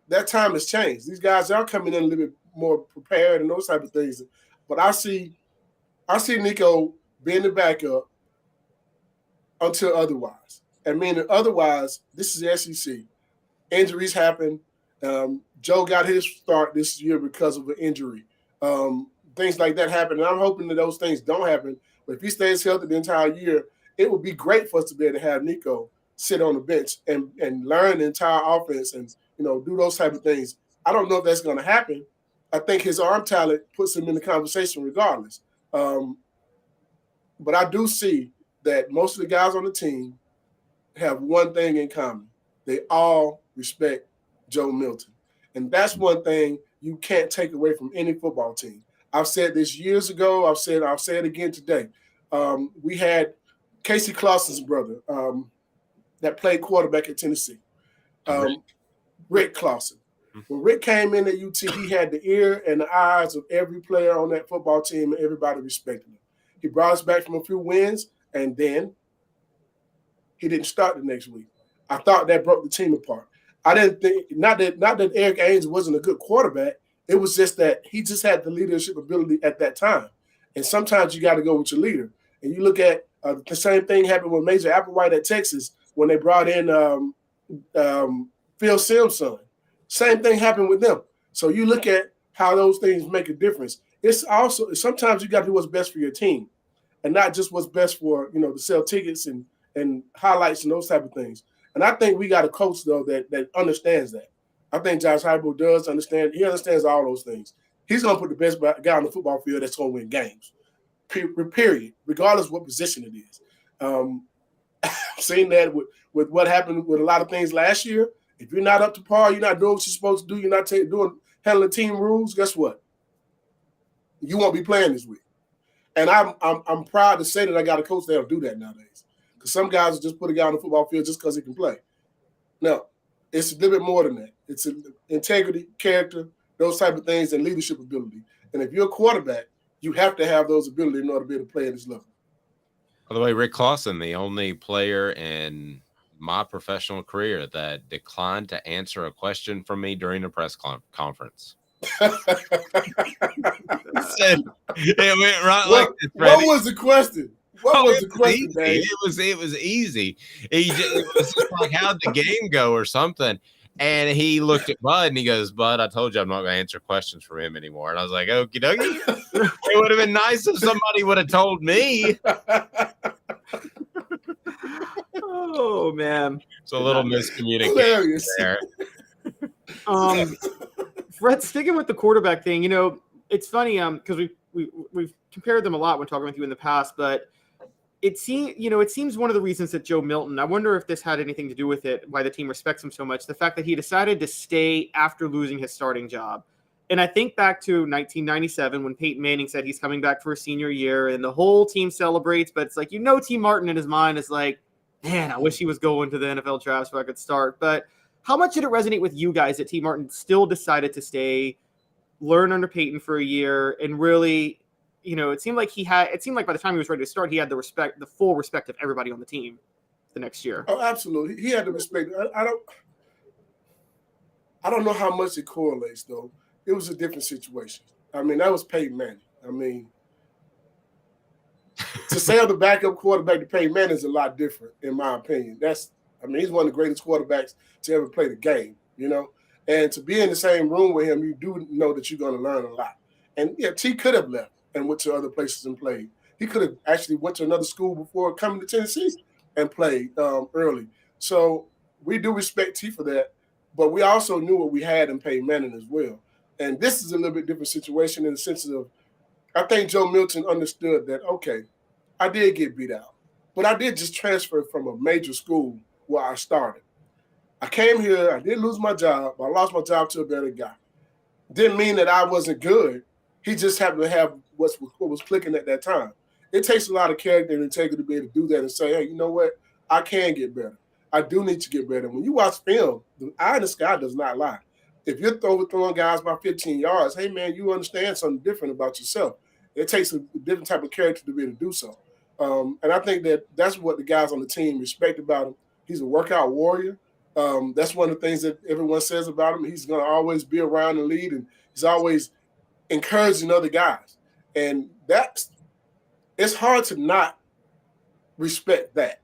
that time has changed. These guys are coming in a little bit more prepared and those type of things. But I see Nico being the backup until otherwise. And meaning otherwise, this is the SEC. Injuries happen. Joe got his start this year because of an injury. Things like that happen. And I'm hoping that those things don't happen. But if he stays healthy the entire year, it would be great for us to be able to have Nico sit on the bench and learn the entire offense and do those type of things. I don't know if that's going to happen. I think his arm talent puts him in the conversation regardless. But I do see that most of the guys on the team have one thing in common. They all respect Joe Milton. And that's one thing you can't take away from any football team. I've said this years ago. I'll say it again today. We had Casey Clausen's brother that played quarterback at Tennessee. Rick Clausen. When Rick came in at UT, he had the ear and the eyes of every player on that football team, and everybody respected him. He brought us back from a few wins, and then he didn't start the next week. I thought that broke the team apart. I didn't think not that Eric Ainge wasn't a good quarterback. It was just that he just had the leadership ability at that time. And sometimes you got to go with your leader. And you look at the same thing happened with Major Applewhite at Texas when they brought in Phil Simms' Same thing happened with them. So you look at how those things make a difference. It's also sometimes you got to do what's best for your team, and not just what's best for to sell tickets and highlights and those type of things. And I think we got a coach though that understands that. I think Josh Heupel does understand. He understands all those things. He's going to put the best guy on the football field that's going to win games. Period. Regardless of what position it is. I've seen that with what happened with a lot of things last year. If you're not up to par, you're not doing what you're supposed to do, you're not handling team rules, guess what? You won't be playing this week. And I'm proud to say that I got a coach that'll do that nowadays. Because some guys will just put a guy on the football field just because he can play. No, it's a little bit more than that. It's integrity, character, those type of things, and leadership ability. And if you're a quarterback, you have to have those abilities in order to be able to play at this level. By the way, Rick Clausen, the only player in my professional career that declined to answer a question from me during a press conference. It went right like this, what was the question? What was the question, Dave? It was easy. It was just like, how'd the game go or something? And he looked at Bud and he goes, Bud, I told you I'm not going to answer questions from him anymore. And I was like, okie dokie. It would have been nice if somebody would have told me. Oh, man. It's a little miscommunication there. Fred, sticking with the quarterback thing, it's funny because we've compared them a lot when talking with you in the past, but it seems one of the reasons that Joe Milton, I wonder if this had anything to do with it, why the team respects him so much, the fact that he decided to stay after losing his starting job. And I think back to 1997 when Peyton Manning said he's coming back for a senior year and the whole team celebrates, but it's like, T. Martin in his mind is like, man, I wish he was going to the NFL draft so I could start. But how much did it resonate with you guys that T. Martin still decided to stay, learn under Peyton for a year, and really, it seemed like by the time he was ready to start, he had the full respect of everybody on the team the next year. Oh, absolutely. He had the respect. I don't know how much it correlates, though. It was a different situation. I mean, that was Peyton Manning. I mean, to say the backup quarterback to Peyton Manning is a lot different, in my opinion. He's one of the greatest quarterbacks to ever play the game, And to be in the same room with him, you do know that you're going to learn a lot. And, yeah, T could have left and went to other places and played. He could have actually went to another school before coming to Tennessee and played early. So we do respect T for that, but we also knew what we had in Peyton Manning as well. And this is a little bit different situation in the sense of, I think Joe Milton understood that, okay, I did get beat out, but I did just transfer from a major school where I started. I came here, I did lose my job, but I lost my job to a better guy. Didn't mean that I wasn't good. He just happened to have what was clicking at that time. It takes a lot of character and integrity to be able to do that and say, hey, you know what? I can get better. I do need to get better. When you watch film, the eye in the sky does not lie. If you're throwing guys by 15 yards, hey, man, you understand something different about yourself. It takes a different type of character to be able to do so. And I think that's what the guys on the team respect about him. He's a workout warrior. That's one of the things that everyone says about him. He's going to always be around and lead, and he's always encouraging other guys. And it's hard to not respect that.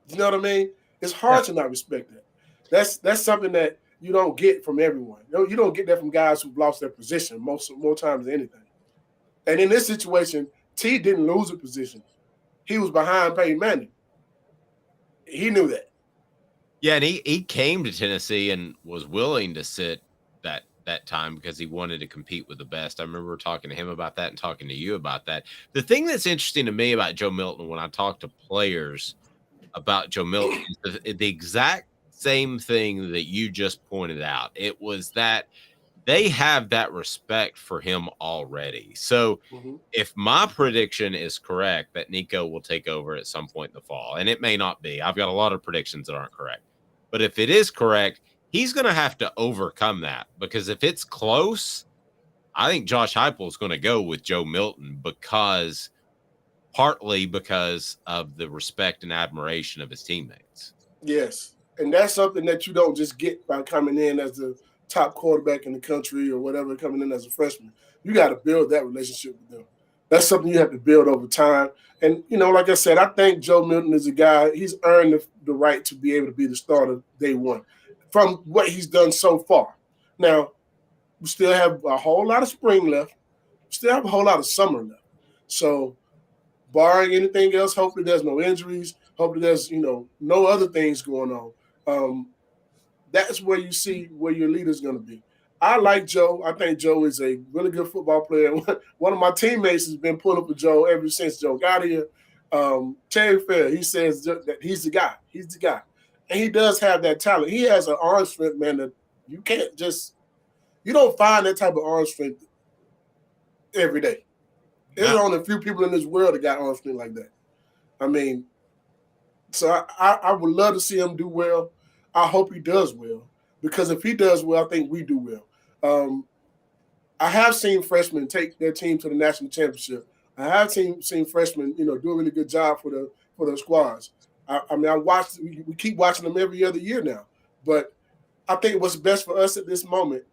You know what I mean? It's hard to not respect that. That's something that you don't get from everyone. You don't get that from guys who've lost their position more times than anything. And in this situation, T didn't lose a position. He was behind Peyton Manning. He knew that. Yeah, and he came to Tennessee and was willing to sit that time because he wanted to compete with the best. I remember talking to him about that and talking to you about that. The thing that's interesting to me about Joe Milton when I talk to players about Joe Milton is the exact same thing that you just pointed out. It was that they have that respect for him already. So if my prediction is correct that Nico will take over at some point in the fall, and it may not be, I've got a lot of predictions that aren't correct. But if it is correct, he's going to have to overcome that, because if it's close, I think Josh Heupel is going to go with Joe Milton partly because of the respect and admiration of his teammates. Yes, and that's something that you don't just get by coming in as the top quarterback in the country or whatever, coming in as a freshman. You got to build that relationship with them. That's something you have to build over time. And, like I said, I think Joe Milton is a guy, he's earned the right to be able to be the starter day one from what he's done so far. Now, we still have a whole lot of spring left. We still have a whole lot of summer left. So, barring anything else, hopefully there's no injuries. Hopefully there's, no other things going on. That's where you see where your leader's going to be. I like Joe. I think Joe is a really good football player. One of my teammates has been pulling for Joe ever since Joe got here. Terry Fair, he says that he's the guy. He's the guy. And he does have that talent. He has an arm strength, man, that you don't find that type of arm strength every day. There's only a few people in this world that got arm strength like that. I mean, so I would love to see him do well. I hope he does well, because if he does well, I think we do well. I have seen freshmen take their team to the national championship. I have seen freshmen, do a really good job for the squads. We keep watching them every other year now. But I think what's best for us at this moment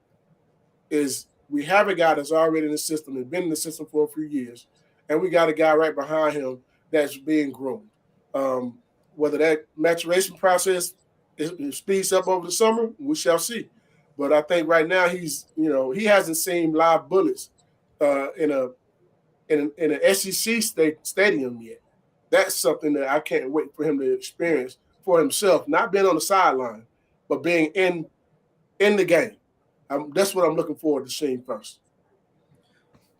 is we have a guy that's already in the system and been in the system for a few years, and we got a guy right behind him that's being groomed. Whether that maturation process it speeds up over the summer, we shall see. But I think right now he hasn't seen live bullets in an SEC stadium yet. That's something that I can't wait for him to experience for himself, not being on the sideline, but being in the game. That's what I'm looking forward to seeing first.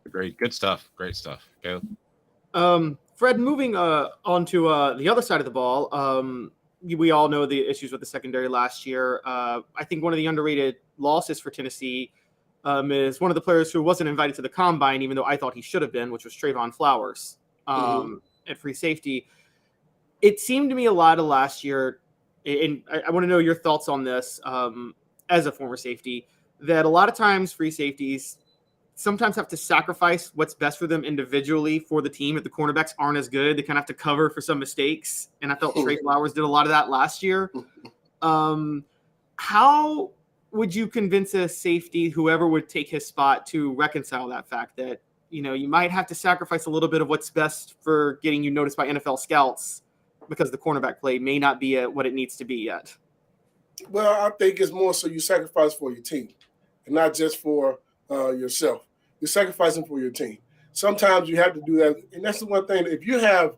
Great. Good stuff. Great stuff. Go. Fred, moving on to the other side of the ball, we all know the issues with the secondary last year. I think one of the underrated losses for Tennessee is one of the players who wasn't invited to the combine, even though I thought he should have been, which was Trayvon Flowers at free safety. It seemed to me a lot of last year, and I want to know your thoughts on this as a former safety, that a lot of times free safeties sometimes have to sacrifice what's best for them individually for the team. If the cornerbacks aren't as good, they kind of have to cover for some mistakes. And I felt Trey Flowers did a lot of that last year. How would you convince a safety, whoever would take his spot, to reconcile that fact that, you might have to sacrifice a little bit of what's best for getting you noticed by NFL scouts because the cornerback play may not be at what it needs to be yet? Well, I think it's more so you sacrifice for your team and not just for yourself. You're sacrificing for your team. Sometimes you have to do that. And that's the one thing. If you have,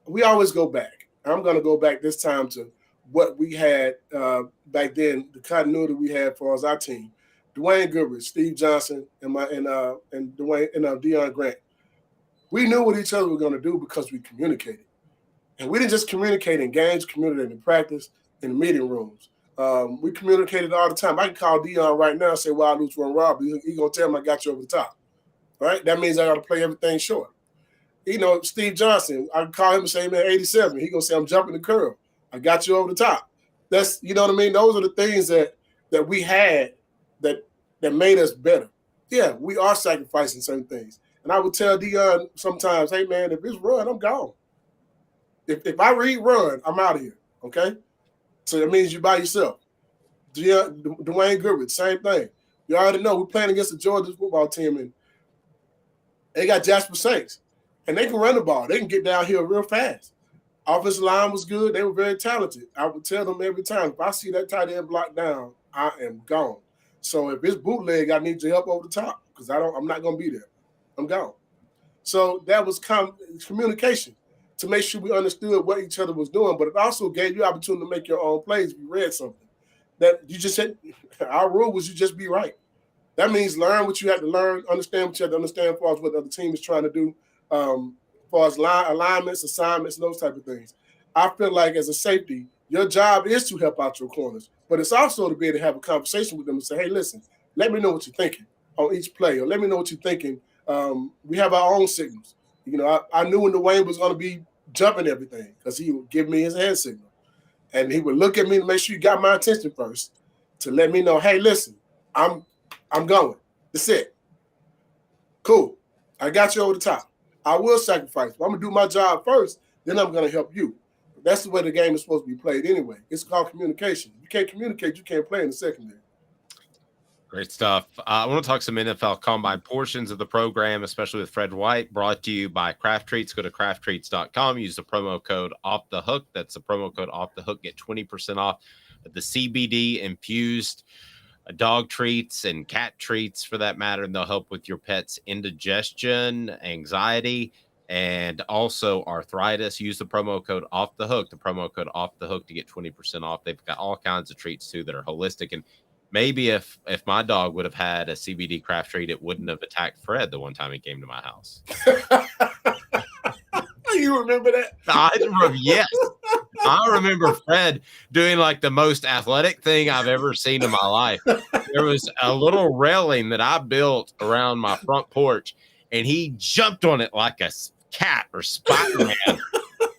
we always go back. I'm going to go back this time to what we had back then, the continuity we had for our team. Dwayne Goodrich, Steve Johnson, and Deion Grant. We knew what each other were going to do because we communicated. And we didn't just communicate in games, communicated in practice, in the meeting rooms. We communicated all the time. I can call Deion right now and say, well, I lose one robbery. He's going to tell him I got you over the top. Right? That means I got to play everything short. Steve Johnson, I can call him and say, man, 87. He's going to say, I'm jumping the curl. I got you over the top. That's, you know what I mean? Those are the things that we had that made us better. Yeah, we are sacrificing certain things. And I would tell Deion sometimes, hey, man, if it's run, I'm gone. If I read run, I'm out of here, okay? So that means you're by yourself. Dwayne Goodrich, same thing. You already know we're playing against the Georgia football team, and they got Jasper Saints, and they can run the ball. They can get downhill real fast. Offensive line was good. They were very talented. I would tell them every time, if I see that tight end blocked down, I am gone. So if it's bootleg, I need your help over the top because I'm not going to be there. I'm gone. So that was communication to make sure we understood what each other was doing, but it also gave you opportunity to make your own plays if you read something. That you just said, our rule was you just be right. That means learn what you have to learn, understand what you have to understand as far as what the other team is trying to do, as far as alignments, assignments, and those type of things. I feel like as a safety, your job is to help out your corners, but it's also to be able to have a conversation with them and say, hey, listen, let me know what you're thinking on each play, or let me know what you're thinking. We have our own signals. I knew when Dwayne was going to be jumping everything because he would give me his hand signal. And he would look at me to make sure you got my attention first to let me know, hey, listen, I'm going. That's it. Cool. I got you over the top. I will sacrifice. But I'm going to do my job first, then I'm going to help you. That's the way the game is supposed to be played anyway. It's called communication. You can't communicate, you can't play in the secondary. Great stuff. I want to talk some NFL Combine portions of the program, especially with Fred White, brought to you by Craft Treats. Go to crafttreats.com. Use the promo code OFFTHEHOOK. That's the promo code OFFTHEHOOK. Get 20% off the CBD-infused dog treats and cat treats, for that matter, and they'll help with your pet's indigestion, anxiety, and also arthritis. Use the promo code OFFTHEHOOK, the promo code OFFTHEHOOK, to get 20% off. They've got all kinds of treats, too, that are holistic. And maybe if my dog would have had a CBD craft treat, it wouldn't have attacked Fred the one time he came to my house. You remember that? Yes. I remember Fred doing like the most athletic thing I've ever seen in my life. There was a little railing that I built around my front porch, and he jumped on it like a cat or Spider-Man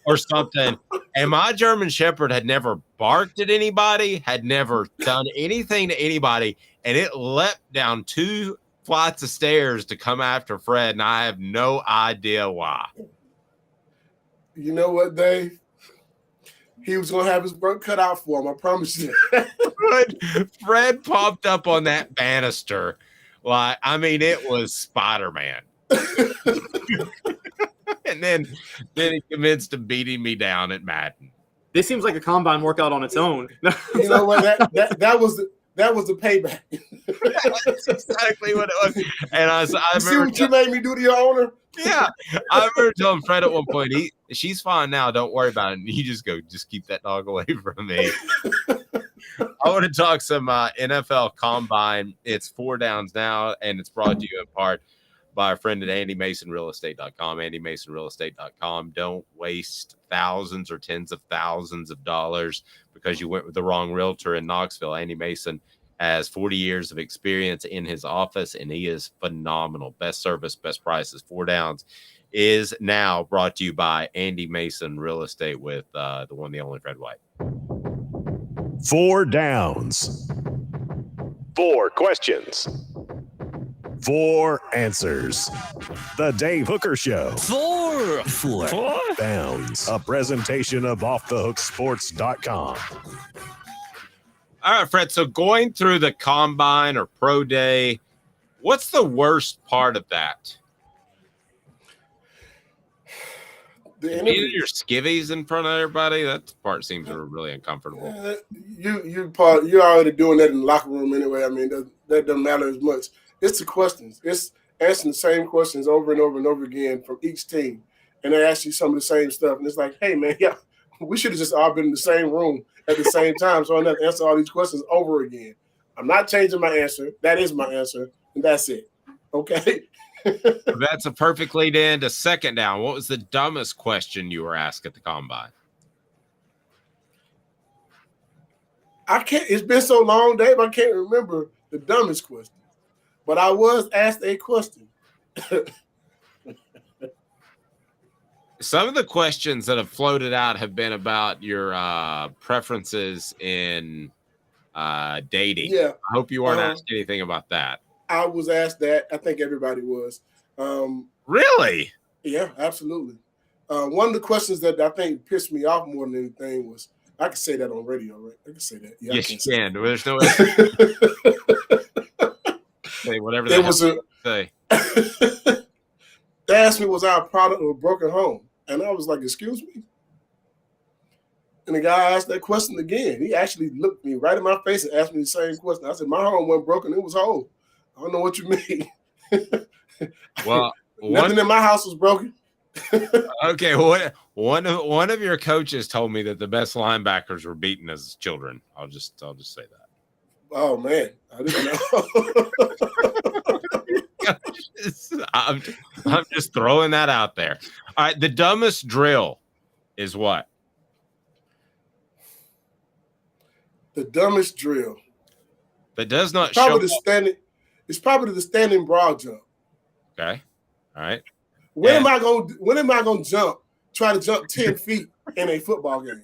or something. And my German Shepherd had never barked at anybody, had never done anything to anybody, and it leapt down 2 flights of stairs to come after Fred, and I have no idea why. You know what, Dave? He was going to have his work cut out for him, I promise you. Fred popped up on that banister. It was Spider-Man. And then he convinced him beating me down at Madden. This seems like a combine workout on its own. You know what? That was the payback. That's exactly what it was. And I see what you made me do to your owner? Yeah. I remember telling Fred at one point, she's fine now. Don't worry about it. And he just keep that dog away from me. I want to talk some NFL Combine. It's 4 downs now, and it's brought to you in part by our friend at AndyMasonRealEstate.com. AndyMasonRealEstate.com. Don't waste thousands or tens of thousands of dollars because you went with the wrong realtor in Knoxville. Andy Mason has 40 years of experience in his office, and he is phenomenal. Best service, best prices. 4 downs is now brought to you by Andy Mason Real Estate with the one, the only Fred White. 4 downs. 4 questions. 4 answers. The Dave Hooker Show. 4 downs. A presentation of OffTheHookSports.com. All right, Fred. So going through the Combine or Pro Day, what's the worst part of that? Being your skivvies in front of everybody, that part seems really uncomfortable. You're already doing that in the locker room anyway. I mean, that doesn't matter as much. It's the questions. It's answering the same questions over and over and over again from each team. And they ask you some of the same stuff. And it's like, hey, man, yeah, we should have just all been in the same room at the same time. So I have to answer all these questions over again. I'm not changing my answer. That is my answer. And that's it. Okay? That's a perfect lead in to 2nd down. What was the dumbest question you were asked at the Combine? It's been so long, Dave, I can't remember the dumbest question. But I was asked a question. Some of the questions that have floated out have been about your preferences in dating. Yeah. I hope you weren't asked anything about that. I was asked that. I think everybody was. Really? Yeah, absolutely. One of the questions that I think pissed me off more than anything was, I can say that on radio, right? I can say that. Yeah, yes, you can. There's no say whatever they say. They asked me, was I a product of a broken home? And I was like, excuse me? And the guy asked that question again. He actually looked me right in my face and asked me the same question. I said, my home wasn't broken. It was whole. I don't know what you mean. Well, nothing in my house was broken. Okay, one of your coaches told me that the best linebackers were beaten as children. I'll just say that. Oh man, I didn't know. I'm just throwing that out there. All right, the dumbest drill is what? The dumbest drill that does not probably show standing. It's probably the standing broad jump. Okay, all right. When am I gonna jump? Try to jump 10 feet in a football game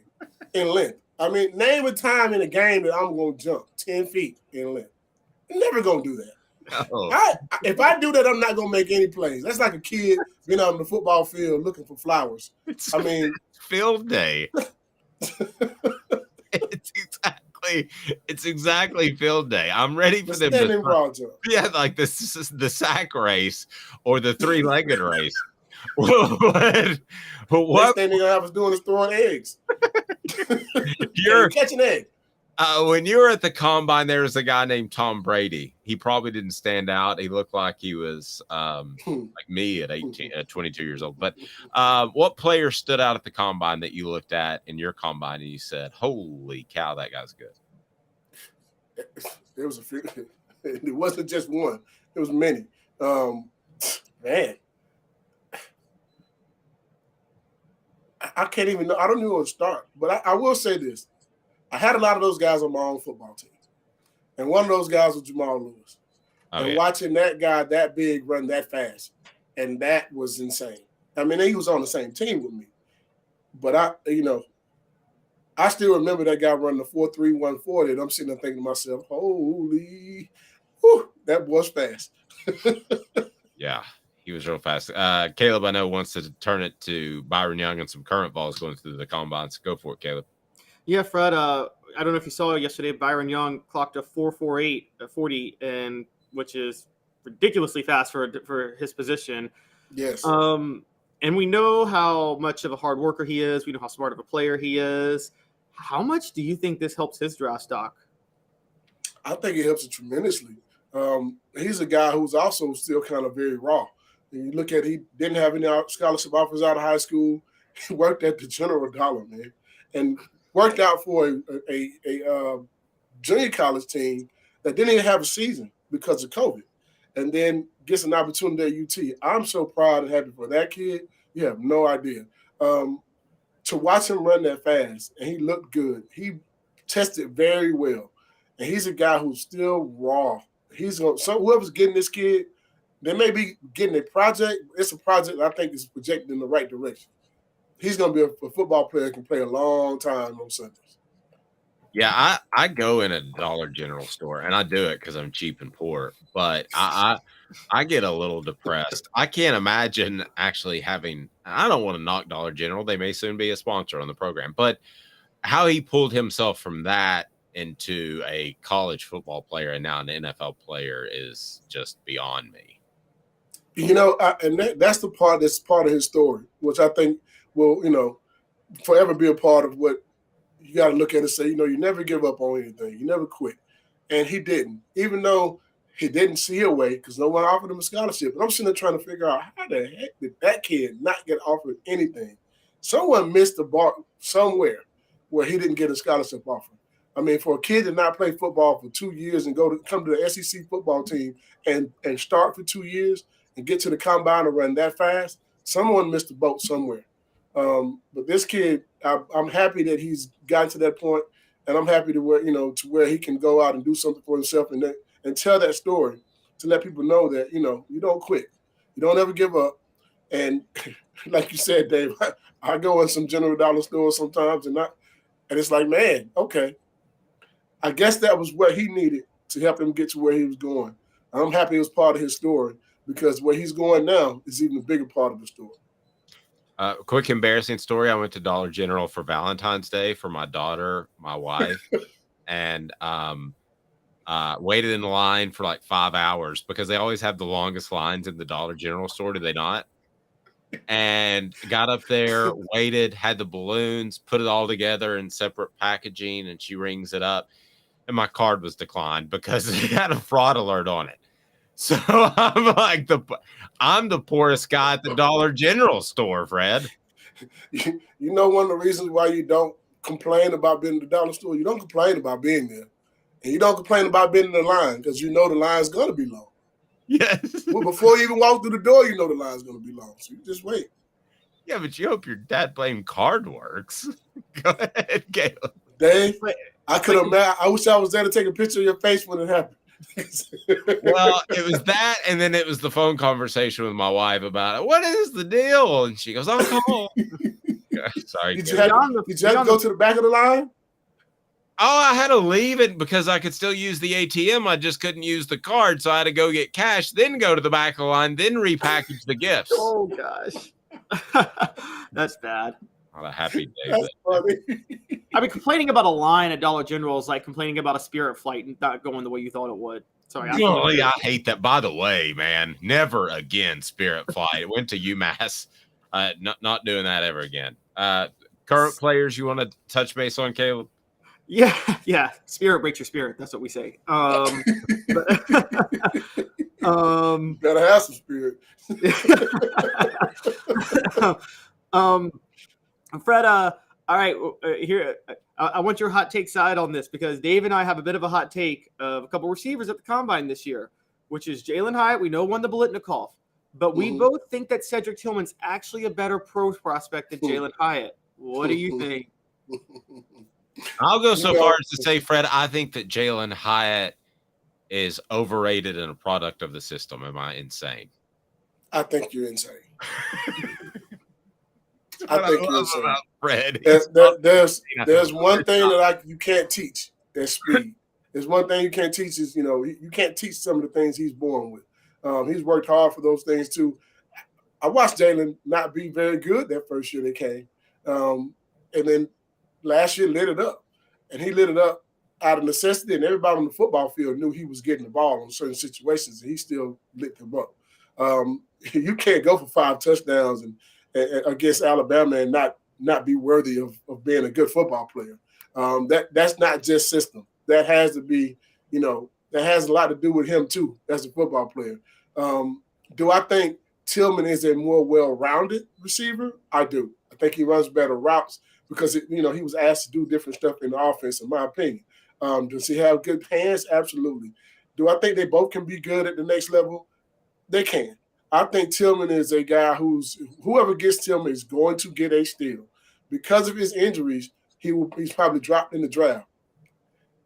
in length. I mean, name a time in a game that I'm gonna jump 10 feet in length. I'm never gonna do that. No. If I do that, I'm not gonna make any plays. That's like a kid being out on the football field looking for flowers. It's field day. It's exactly field day. I'm ready for them to like this is the sack race or the 3-legged race. What next thing they're gonna have us doing is throwing eggs. You're catching eggs. When you were at the Combine, there was a guy named Tom Brady. He probably didn't stand out. He looked like he was like me at 22 years old. But what player stood out at the Combine that you looked at in your Combine and you said, holy cow, that guy's good? There was a few. It wasn't just one. It was many. Man. I can't even know. I don't know where to start. But I will say this. I had a lot of those guys on my own football team. And one of those guys was Jamal Lewis. Watching that guy that big run that fast, and that was insane. I mean, he was on the same team with me. But I still remember that guy running the 4.3 140, and I'm sitting there thinking to myself, holy, that boy's fast. Yeah, he was real fast. Caleb, I know, wants to turn it to Byron Young and some current balls going through the Combines. Go for it, Caleb. Yeah, Fred, I don't know if you saw it yesterday. Byron Young clocked a 4.48 40, and which is ridiculously fast for his position. Yes. And we know how much of a hard worker he is. We know how smart of a player he is. How much do you think this helps his draft stock? I think it helps it tremendously. He's a guy who's also still kind of very raw. And you look at, he didn't have any scholarship offers out of high school. He worked at the General Dollar, man, and worked out for a junior college team that didn't even have a season because of COVID, and then gets an opportunity at UT. I'm so proud and happy for that kid. You have no idea. To watch him run that fast, and he looked good. He tested very well, and he's a guy who's still raw. He's going. So whoever's getting this kid, they may be getting a project. It's a project I think is projected in the right direction. He's going to be a football player who can play a long time on Sundays. Yeah, I go in a Dollar General store, and I do it because I'm cheap and poor. But I get a little depressed. I can't imagine actually having. I don't want to knock Dollar General; they may soon be a sponsor on the program. But how he pulled himself from that into a college football player and now an NFL player is just beyond me. You know, that's the part that's part of his story, which I think will, forever be a part of what you got to look at and say, you never give up on anything. You never quit. And he didn't, even though he didn't see a way because no one offered him a scholarship. And I'm sitting there trying to figure out how the heck did that kid not get offered anything? Someone missed the bar somewhere where he didn't get a scholarship offer. I mean, for a kid to not play football for 2 years and come to the SEC football team and start for 2 years and get to the combine and run that fast, someone missed the boat somewhere. But this kid, I'm happy that he's gotten to that point, and I'm happy to where he can go out and do something for himself and tell that story to let people know that you don't quit, you don't ever give up. And like you said, Dave, I go in some General Dollar stores sometimes, and it's like, man, okay, I guess that was what he needed to help him get to where he was going. I'm happy it was part of his story because where he's going now is even a bigger part of the story. Quick embarrassing story. I went to Dollar General for Valentine's Day for my daughter, my wife, and waited in line for like 5 hours because they always have the longest lines in the Dollar General store, do they not? And got up there, waited, had the balloons, put it all together in separate packaging, and she rings it up. And my card was declined because it had a fraud alert on it. So I'm like, I'm the poorest guy at the Dollar General store, Fred. You know, one of the reasons why you don't complain about being in the dollar store, you don't complain about being there. And you don't complain about being in the line because you know the line's going to be long. Yes. Well, before you even walk through the door, you know the line's going to be long. So you just wait. Yeah, but you hope your dad blamed card works. Go ahead, Caleb. Dave, I could have. I wish I was there to take a picture of your face when it happened. Well, it was that, and then it was the phone conversation with my wife about it. What is the deal? And she goes, "I'm home." Sorry. Did you have to go to the back of the line? Oh, I had to leave it because I could still use the ATM. I just couldn't use the card, so I had to go get cash, then go to the back of the line, then repackage the gifts. Oh gosh, that's bad. Not a happy day. That's funny. I mean, complaining about a line at Dollar General is like complaining about a Spirit flight and not going the way you thought it would. Sorry. I hate that. By the way, man, never again Spirit flight. Went to UMass. Not doing that ever again. Current players you want to touch base on, Caleb? Yeah. Spirit breaks your spirit. That's what we say. Gotta have some spirit. Fred, all right, here, I want your hot take side on this because Dave and I have a bit of a hot take of a couple receivers at the Combine this year, which is Jalen Hyatt. We know won the Biletnikoff, but we both think that Cedric Tillman's actually a better pro prospect than Jalen Hyatt. What do you think? I'll go so far as to say, Fred, I think that Jalen Hyatt is overrated and a product of the system. Am I insane? I think you're insane. I think you're insane. Fred. There's one thing that you can't teach. That's speed. There's one thing you can't teach is, you can't teach some of the things he's born with. He's worked hard for those things too. I watched Jalen not be very good that first year they came. And then last year lit it up. And he lit it up out of necessity, and everybody on the football field knew he was getting the ball in certain situations, and he still lit them up. You can't go for 5 touchdowns and against Alabama and not be worthy of being a good football player. That's not just system. That has to be, that has a lot to do with him too as a football player. Do I think Tillman is a more well-rounded receiver? I do. I think he runs better routes because he was asked to do different stuff in the offense, in my opinion. Does he have good hands? Absolutely. Do I think they both can be good at the next level? They can. I think Tillman is a guy whoever gets Tillman is going to get a steal. Because of his injuries, he's probably dropped in the draft.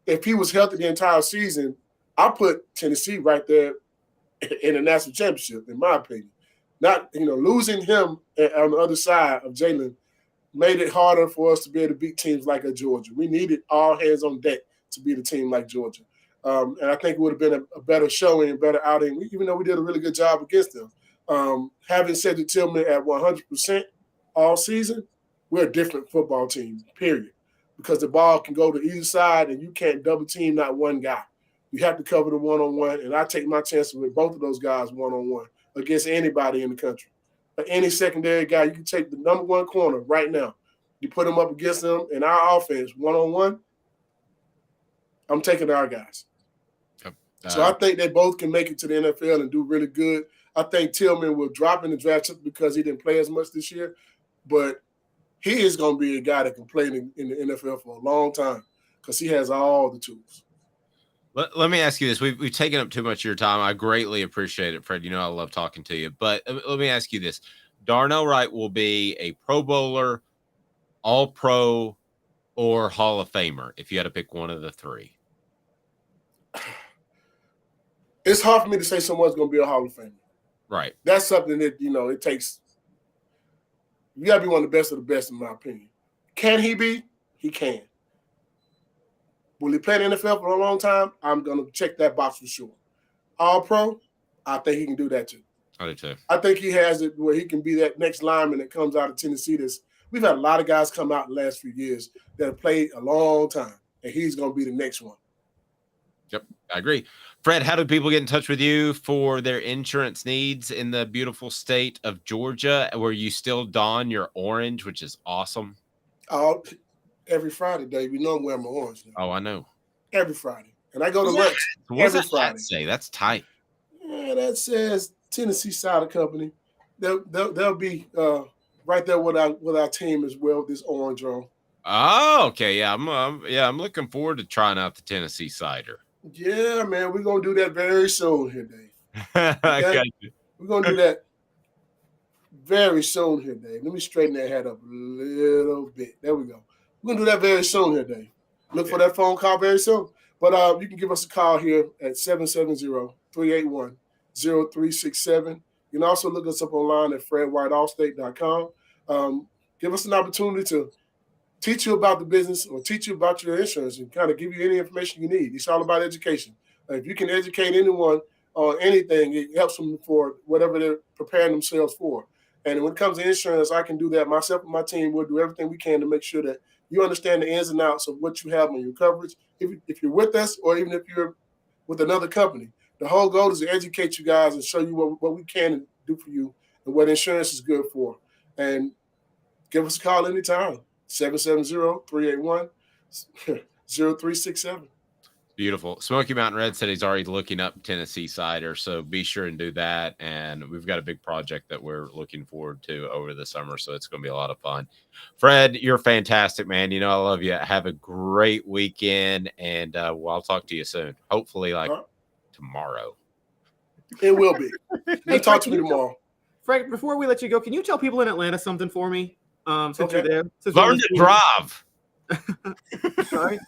If he was healthy the entire season, I put Tennessee right there in the national championship, in my opinion. Not, losing him on the other side of Jalen made it harder for us to be able to beat teams like Georgia. We needed all hands on deck to beat a team like Georgia. And I think it would have been a better showing and better outing, even though we did a really good job against them. Having said to Tillman at 100% all season, we're a different football team, period. Because the ball can go to either side and you can't double team not one guy. You have to cover the one-on-one, and I take my chances with both of those guys one-on-one against anybody in the country. Any secondary guy, you can take the number one corner right now. You put them up against them in our offense one-on-one, I'm taking our guys. So I think they both can make it to the NFL and do really good. I think Tillman will drop in the draft just because he didn't play as much this year, but he is going to be a guy that can play in the NFL for a long time because he has all the tools. Let me ask you this. We've taken up too much of your time. I greatly appreciate it, Fred. I love talking to you. But let me ask you this. Darnell Wright will be a Pro Bowler, All-Pro, or Hall of Famer if you had to pick one of the three. It's hard for me to say someone's going to be a Hall of Famer. Right. That's something that, it takes – you got to be one of the best, in my opinion. Can he be? He can. Will he play in the NFL for a long time? I'm going to check that box for sure. All-Pro, I think he can do that too. I do too. I think he has it where he can be that next lineman that comes out of Tennessee. We've had a lot of guys come out in the last few years that have played a long time, and he's going to be the next one. Yep, I agree. Fred, how do people get in touch with you for their insurance needs in the beautiful state of Georgia, where you still don your orange, which is awesome? Every Friday, Dave. You know I'm wearing my orange now. Oh, I know. Every Friday. And I go to lunch every Friday. Say? That's tight. Yeah, that says Tennessee Cider Company. They'll be right there with our team as well, this orange on. Oh, okay. Yeah, I'm looking forward to trying out the Tennessee cider. Yeah, man, we're gonna do that very soon here, Dave. Okay? We're gonna do that very soon here, Dave. Let me straighten that hat up a little bit. There we go. We're gonna do that very soon here, Dave. Look for that phone call very soon. But you can give us a call here at 770-381-0367. You can also look us up online at fredwhiteallstate.com. Give us an opportunity to teach you about the business or teach you about your insurance and kind of give you any information you need. It's all about education. If you can educate anyone on anything, it helps them for whatever they're preparing themselves for. And when it comes to insurance, I can do that. Myself and my team will do everything we can to make sure that you understand the ins and outs of what you have on your coverage. If you're with us or even if you're with another company, the whole goal is to educate you guys and show you what we can do for you and what insurance is good for. And give us a call anytime. 770-381-0367. Beautiful. Smoky Mountain Red said he's already looking up Tennessee cider, so be sure and do that. And we've got a big project that we're looking forward to over the summer, so it's going to be a lot of fun. Fred, you're fantastic, man. I love you. Have a great weekend, and I'll talk to you soon. Hopefully, tomorrow. It will be. Hey, talk to me tomorrow. Fred, before we let you go, can you tell people in Atlanta something for me? Since you're there. Learn to drive. Sorry.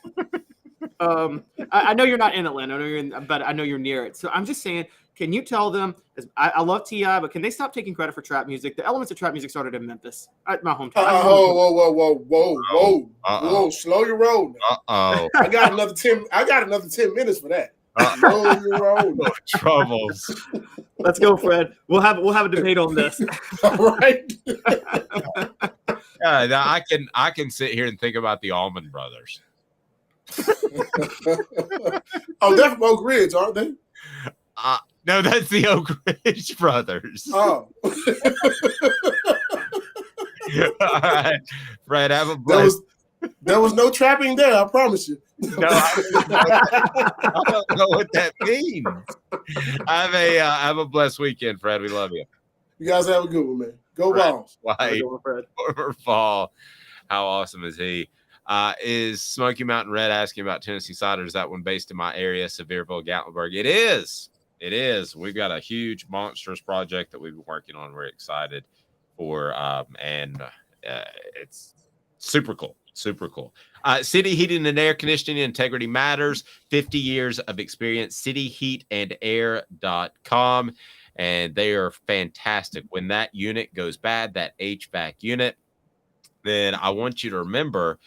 I know you're not in Atlanta, but I know you're near it. So I'm just saying, can you tell them? I love T.I., but can they stop taking credit for trap music? The elements of trap music started in Memphis, my hometown. Whoa! Slow your roll. I got another 10 minutes for that. Slow your roll. Troubles. Let's go, Fred. We'll have a debate on this. All right. I can sit here and think about the Allman Brothers. Oh, they're from Oak Ridge, aren't they? No, that's the Oak Ridge Brothers. Oh. All right, Fred, have a blessed. There was no trapping there, I promise you. No, I don't know what that means. Have a blessed weekend, Fred. We love you. You guys have a good one, man. Go Balls. White, former Fall. How awesome is he? Is Smoky Mountain Red asking about Tennessee cider? Is that one based in my area, Sevierville, Gatlinburg? It is. It is. We've got a huge, monstrous project that we've been working on. We're excited for, and it's super cool. Super cool. City Heating and Air Conditioning, integrity matters. 50 years of experience. cityheatandair.com. And they are fantastic. When that unit goes bad, that HVAC unit, then I want you to remember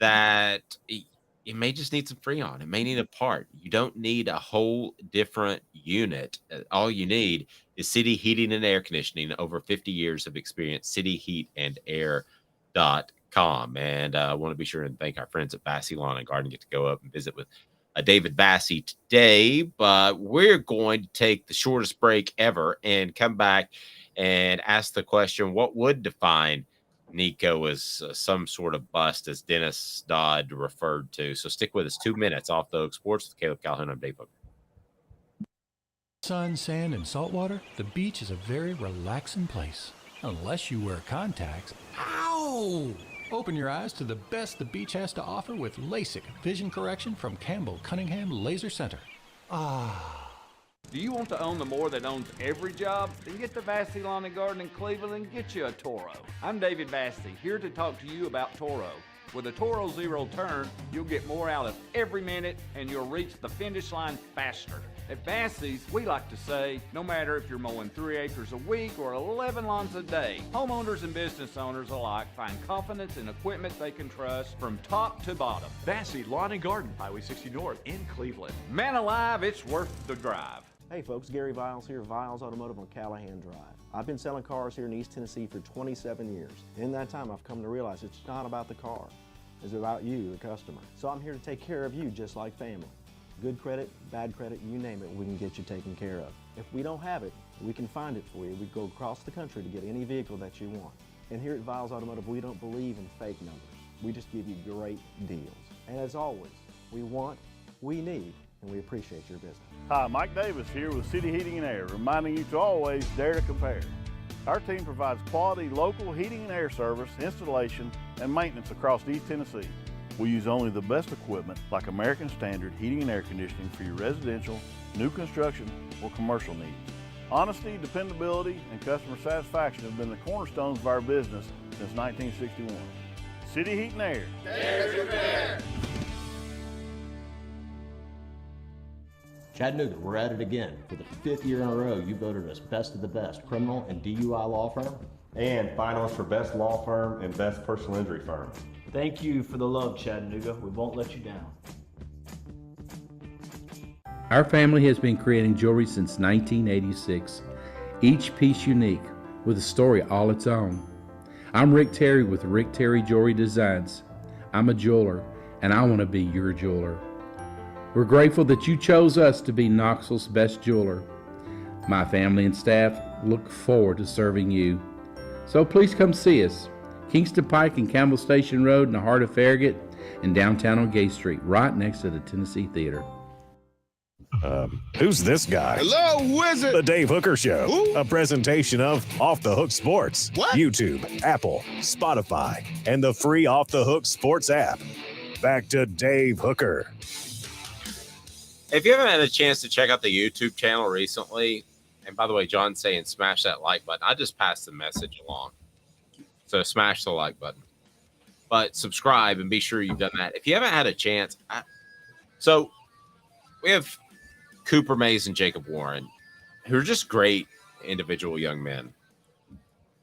that it may just need some Freon. It may need a part. You don't need a whole different unit. All you need is City Heating and Air Conditioning, over 50 years of experience, cityheatandair.com. And I want to be sure and thank our friends at Bassey Lawn and Garden. Get to go up and visit with David Bassey today, but we're going to take the shortest break ever and come back and ask the question, what would define Nico as some sort of bust, as Dennis Dodd referred to? So stick with us. 2 minutes off the Hook Sports with Caleb Calhoun and Dave Hooker. Sun, sand, and salt water, the beach is a very relaxing place. Unless you wear contacts. Ow! Open your eyes to the best the beach has to offer with LASIK vision correction from Campbell Cunningham Laser Center. Do you want to own the more that owns every job? Then get to Vassey Lawn and Garden in Cleveland and get you a Toro. I'm David Vassey, here to talk to you about Toro. With a Toro Zero Turn, you'll get more out of every minute and you'll reach the finish line faster. At Vassey's, we like to say, no matter if you're mowing 3 acres a week or 11 lawns a day, homeowners and business owners alike find confidence in equipment they can trust from top to bottom. Vassey Lawn and Garden, Highway 60 North in Cleveland. Man alive, it's worth the drive. Hey folks, Gary Viles here, Viles Automotive on Calhoun Drive. I've been selling cars here in East Tennessee for 27 years. In that time, I've come to realize it's not about the car. It's about you, the customer. So I'm here to take care of you just like family. Good credit, bad credit, you name it, we can get you taken care of. If we don't have it, we can find it for you. We go across the country to get any vehicle that you want. And here at Viles Automotive, we don't believe in fake numbers. We just give you great deals. And as always, we want, we need, and we appreciate your business. Hi, Mike Davis here with City Heating and Air, reminding you to always dare to compare. Our team provides quality local heating and air service, installation, and maintenance across East Tennessee. We use only the best equipment like American Standard heating and air conditioning for your residential, new construction, or commercial needs. Honesty, dependability, and customer satisfaction have been the cornerstones of our business since 1961. City Heat and Air. Dare to compare. Chattanooga, we're at it again. For the 5th year in a row, you voted us best of the best criminal and DUI law firm. And finalist for best law firm and best personal injury firm. Thank you for the love, Chattanooga. We won't let you down. Our family has been creating jewelry since 1986, each piece unique with a story all its own. I'm Rick Terry with Rick Terry Jewelry Designs. I'm a jeweler, and I want to be your jeweler. We're grateful that you chose us to be Knoxville's best jeweler. My family and staff look forward to serving you. So please come see us. Kingston Pike and Campbell Station Road in the heart of Farragut, and downtown on Gay Street, right next to the Tennessee Theater. Who's this guy? Hello, wizard. The Dave Hooker Show, a presentation of Off the Hook Sports, YouTube, Apple, Spotify, and the free Off the Hook Sports app. Back to Dave Hooker. If you haven't had a chance to check out the YouTube channel recently, and by the way, John's saying smash that like button. I just passed the message along. So smash the like button. But subscribe and be sure you've done that. If you haven't had a chance, so we have Cooper Mays and Jacob Warren, who are just great individual young men.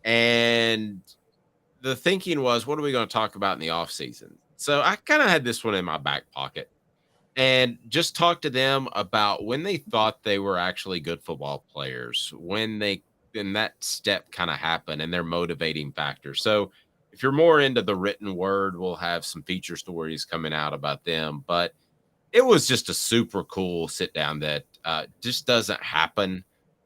And the thinking was, what are we going to talk about in the offseason? So I kind of had this one in my back pocket and just talked to them about when they thought they were actually good football players, when that step kind of happened and their motivating factors. So if you're more into the written word, we'll have some feature stories coming out about them. But it was just a super cool sit down that just doesn't happen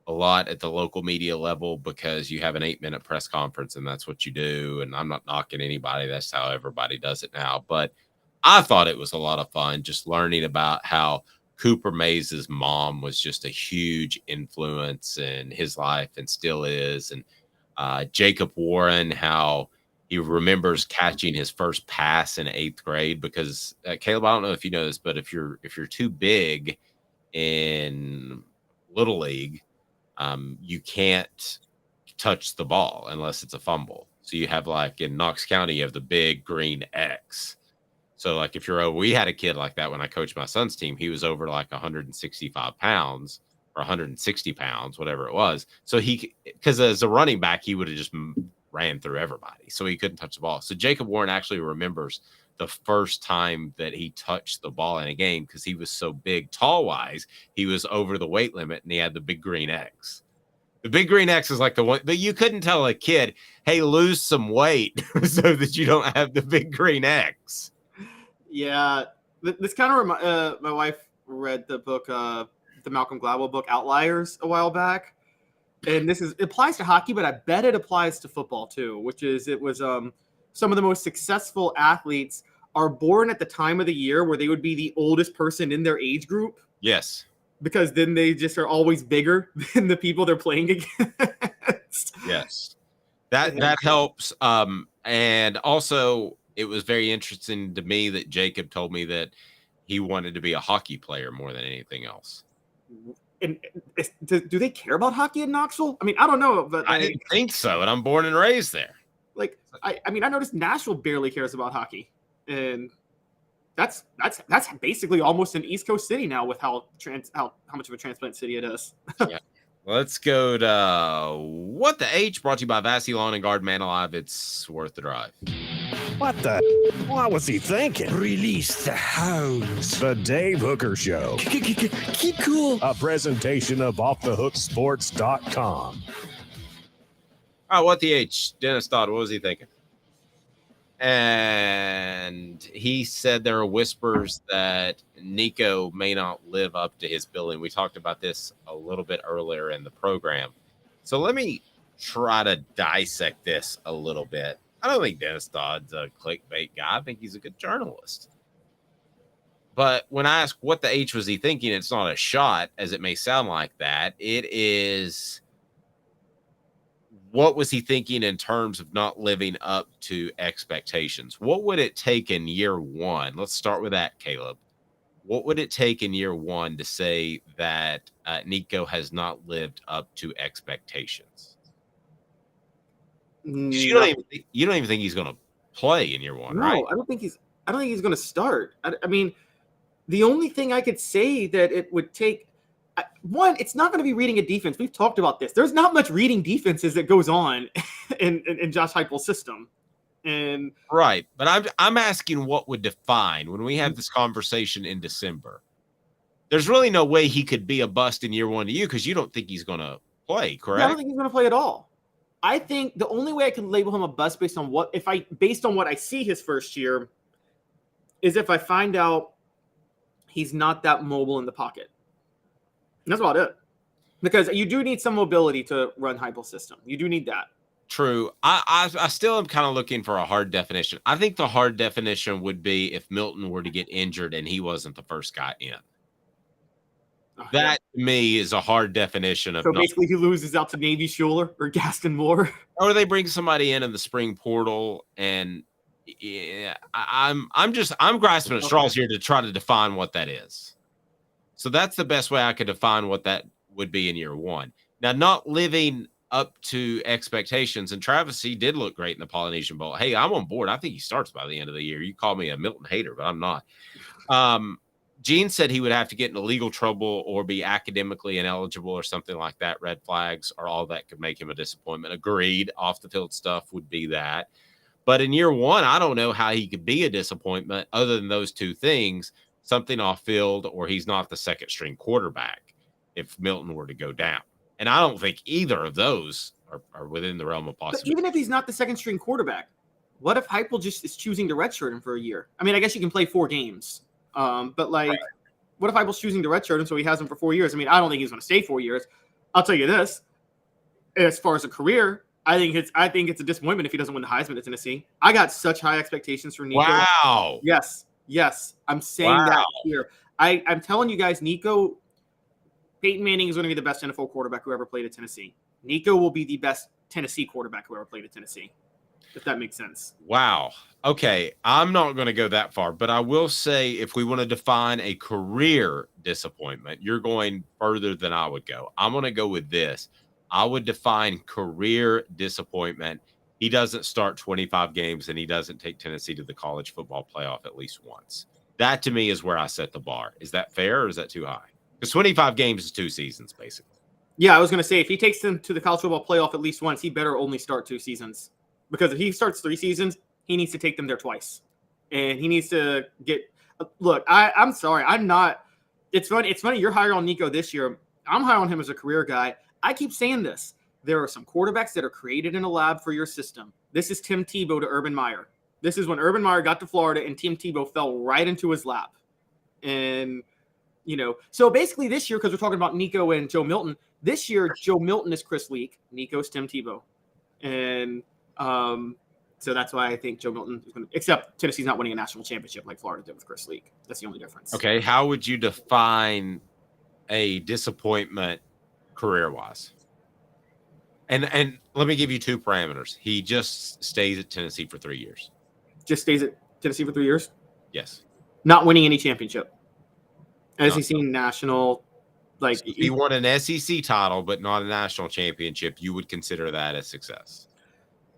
a lot at the local media level, because you have an 8-minute press conference and that's what you do. And I'm not knocking anybody. That's how everybody does it now. But I thought it was a lot of fun just learning about how Cooper Mays' mom was just a huge influence in his life and still is. And Jacob Warren, how He remembers catching his first pass in 8th grade because Caleb, I don't know if you know this, but if you're too big in Little League, you can't touch the ball unless it's a fumble. So you have, like, in Knox County, you have the big green X. So, like, if you're over, we had a kid like that when I coached my son's team. He was over like 165 pounds or 160 pounds, whatever it was. So because as a running back, he would have just ran through everybody. So he couldn't touch the ball. So Jacob Warren actually remembers the first time that he touched the ball in a game because he was so big, tall wise, he was over the weight limit and he had the big green X. The big green X is like the one that you couldn't tell a kid, hey, lose some weight so that you don't have the big green X. Yeah. This kind of my wife read the book, the Malcolm Gladwell book, Outliers, a while back. And it applies to hockey, but I bet it applies to football too, which is some of the most successful athletes are born at the time of the year where they would be the oldest person in their age group. Yes. Because then they just are always bigger than the people they're playing against. Yes. That helps. And also it was very interesting to me that Jacob told me that he wanted to be a hockey player more than anything else. And do they care about hockey in Knoxville? I mean, I don't know, but I didn't think so, and I'm born and raised there. Like, I noticed Nashville barely cares about hockey, and that's basically almost an East Coast city now with how much of a transplant city it is. Yeah. Let's go to What the H, brought to you by Vassy Lawn and Garden. Man alive, it's worth the drive. What the? What was he thinking? Release the hounds. The Dave Hooker Show. Keep cool. A presentation of OffTheHookSports.com. All right, what the H? Dennis Dodd, what was he thinking? And he said there are whispers that Nico may not live up to his billing. We talked about this a little bit earlier in the program. So let me try to dissect this a little bit. I don't think Dennis Dodd's a clickbait guy. I think he's a good journalist. But when I ask what the H was he thinking, it's not a shot, as it may sound like that. It is, what was he thinking in terms of not living up to expectations? What would it take in year one? Let's start with that, Caleb. What would it take in year one to say that Nico has not lived up to expectations? You don't even think he's going to play in year one, right? No, I don't think he's going to start. I mean, the only thing I could say that it would take, one, it's not going to be reading a defense. We've talked about this. There's not much reading defenses that goes on in Josh Heupel's system. And right, but I'm asking what would define when we have this conversation in December. There's really no way he could be a bust in year one to you because you don't think he's going to play, correct? I don't think he's going to play at all. I think the only way I can label him a bust based on what I see his first year is if I find out he's not that mobile in the pocket. And that's about it. Because you do need some mobility to run Heupel's system. You do need that. True. I still am kind of looking for a hard definition. I think the hard definition would be if Milton were to get injured and he wasn't the first guy in. That, to me, is a hard definition of. So basically, he loses out to Navy Schuler or Gaston Moore, or they bring somebody in the spring portal, and yeah, I'm grasping at straws here to try to define what that is. So that's the best way I could define what that would be in year one. Now, not living up to expectations, and Travis, he did look great in the Polynesian Bowl. Hey, I'm on board. I think he starts by the end of the year. You call me a Milton hater, but I'm not. Gene said he would have to get into legal trouble or be academically ineligible or something like that. Red flags or all that could make him a disappointment. Agreed. Off the field stuff would be that. But in year one, I don't know how he could be a disappointment other than those two things, something off field or he's not the second string quarterback if Milton were to go down. And I don't think either of those are within the realm of possibility. But even if he's not the second string quarterback, what if Heupel just is choosing to redshirt him for a year? I mean, I guess you can play 4 games. But right. What if Heupel's choosing to redshirt him so he has him for 4 years? I mean, I don't think he's going to stay 4 years. I'll tell you this: as far as a career, I think it's a disappointment if he doesn't win the Heisman at Tennessee. I got such high expectations for Nico. Wow. Yes, I'm saying that here. I'm telling you guys, Nico. Peyton Manning is going to be the best NFL quarterback who ever played at Tennessee. Nico will be the best Tennessee quarterback who ever played at Tennessee. if that makes sense. Wow. Okay, I'm not going to go that far, but I will say if we want to define a career disappointment, you're going further than I would go. I'm going to go with this. I would define career disappointment. He doesn't start 25 games and he doesn't take Tennessee to the college football playoff at least once. That to me is where I set the bar. Is that fair or is that too high? Because 25 games is 2 seasons, basically. Yeah, I was going to say, if he takes them to the college football playoff at least once, he better only start 2 seasons. Because if he starts 3 seasons, he needs to take them there twice. And he needs to get – look, I'm sorry. I'm not – it's funny you're higher on Nico this year. I'm high on him as a career guy. I keep saying this. There are some quarterbacks that are created in a lab for your system. This is Tim Tebow to Urban Meyer. This is when Urban Meyer got to Florida and Tim Tebow fell right into his lap. And, so basically this year, because we're talking about Nico and Joe Milton, this year Joe Milton is Chris Leak, Nico's Tim Tebow. And so that's why I think Joe Milton is going to – except Tennessee's not winning a national championship like Florida did with Chris Leak. That's the only difference. Okay, how would you define a disappointment career-wise? And let me give you 2 parameters. He just stays at Tennessee for 3 years. Just stays at Tennessee for 3 years? Yes. Not winning any championship. SEC national, So if he won an SEC title but not a national championship, you would consider that a success.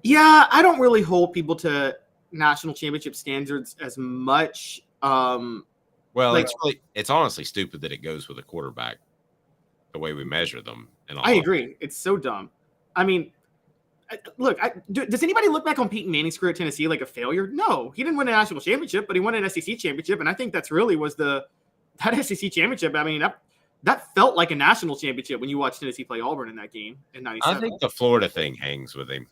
Yeah, I don't really hold people to national championship standards as much. Well, it's honestly stupid that it goes with a quarterback the way we measure them. I agree. It's so dumb. I mean, look, does anybody look back on Peyton Manning's career at Tennessee like a failure? No, he didn't win a national championship, but he won an SEC championship, and I think that's really was that SEC championship. I mean, that felt like a national championship when you watched Tennessee play Auburn in that game in '97. I think the Florida thing hangs with him.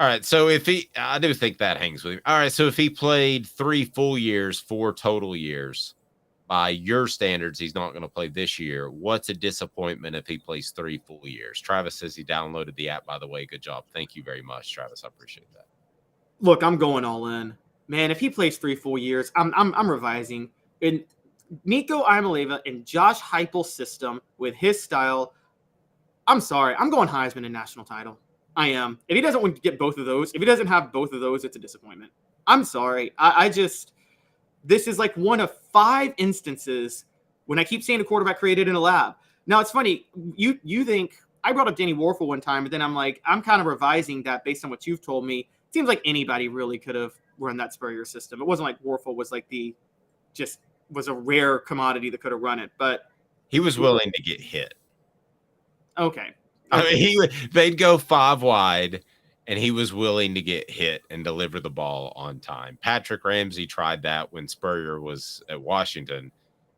All right, so I do think that hangs with him. All right, so if he played 3 full years, 4 total years, by your standards, he's not going to play this year. What's a disappointment if he plays 3 full years? Travis says he downloaded the app, by the way. Good job. Thank you very much, Travis. I appreciate that. Look, I'm going all in. Man, if he plays 3 full years, I'm revising. In Nico Iamaleava and Josh Heupel's system with his style, I'm sorry. I'm going Heisman and national title. I am. If he doesn't get both of those, if he doesn't have both of those, it's a disappointment. I'm sorry. This is like one of 5 instances when I keep saying a quarterback created in a lab. Now, it's funny. You think I brought up Danny Warfel one time, but then I'm like, I'm kind of revising that based on what you've told me. It seems like anybody really could have run that Spurrier system. It wasn't like Warfel was like was a rare commodity that could have run it, but he was willing to get hit. Okay. I mean, they'd go 5 wide, and he was willing to get hit and deliver the ball on time. Patrick Ramsey tried that when Spurrier was at Washington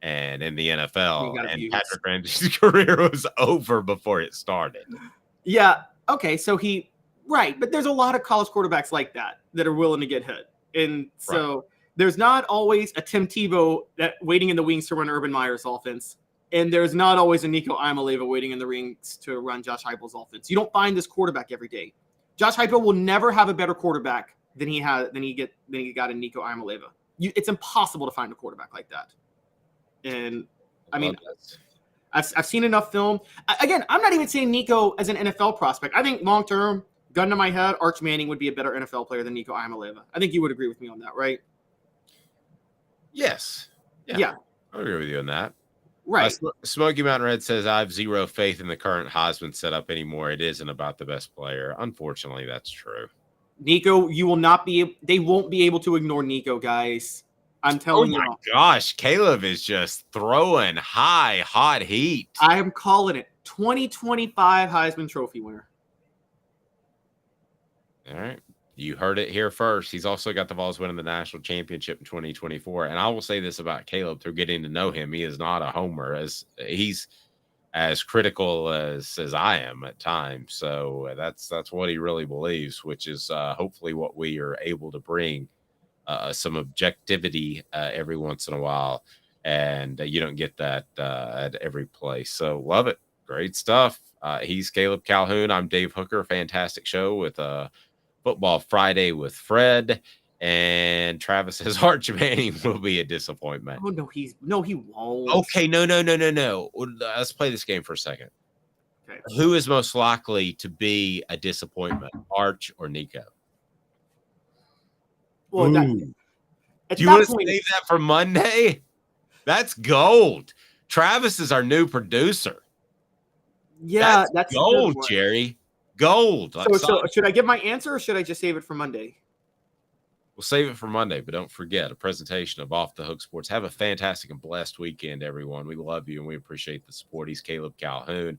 and in the NFL, and Patrick Ramsey's career was over before it started. Yeah. Okay. So but there's a lot of college quarterbacks like that are willing to get hit. And so there's not always a Tim Tebow waiting in the wings to run Urban Meyer's offense. And there's not always a Nico Iamaleava waiting in the rings to run Josh Heupel's offense. You don't find this quarterback every day. Josh Heupel will never have a better quarterback than he got in Nico Iamaleava. It's impossible to find a quarterback like that. And I mean, I've seen enough film. Again, I'm not even saying Nico as an NFL prospect. I think long term, gun to my head, Arch Manning would be a better NFL player than Nico Iamaleava. I think you would agree with me on that, right? Yes. Yeah. I agree with you on that. Right. Smoky Mountain Red says, I have 0 faith in the current Heisman setup anymore. It isn't about the best player. Unfortunately, that's true. Nico, they won't be able to ignore Nico, guys. I'm telling you. Oh, my gosh. Caleb is just throwing hot heat. I am calling it 2025 Heisman Trophy winner. All right. You heard it here first. He's also got the Vols winning the national championship in 2024. And I will say this about Caleb through getting to know him. He is not a homer, as he's as critical as I am at times. So that's what he really believes, which is hopefully what we are able to bring some objectivity every once in a while. And you don't get that at every place. So love it. Great stuff. He's Caleb Calhoun. I'm Dave Hooker. Fantastic show with Football Friday with Fred, and Travis says Arch Manning will be a disappointment. Oh no, he won't. Okay, no. Let's play this game for a second. Okay. Who is most likely to be a disappointment, Arch or Nico? Well, Ooh. at Do you that want to point, save that for Monday? That's gold. Travis is our new producer. yeah, that's a good gold, one. Jerry. Gold. So should I give my answer or should I just save it for Monday? We'll save it for Monday, but don't forget a presentation of Off the Hook Sports. Have a fantastic and blessed weekend, everyone. We love you and we appreciate the support. He's Caleb Calhoun.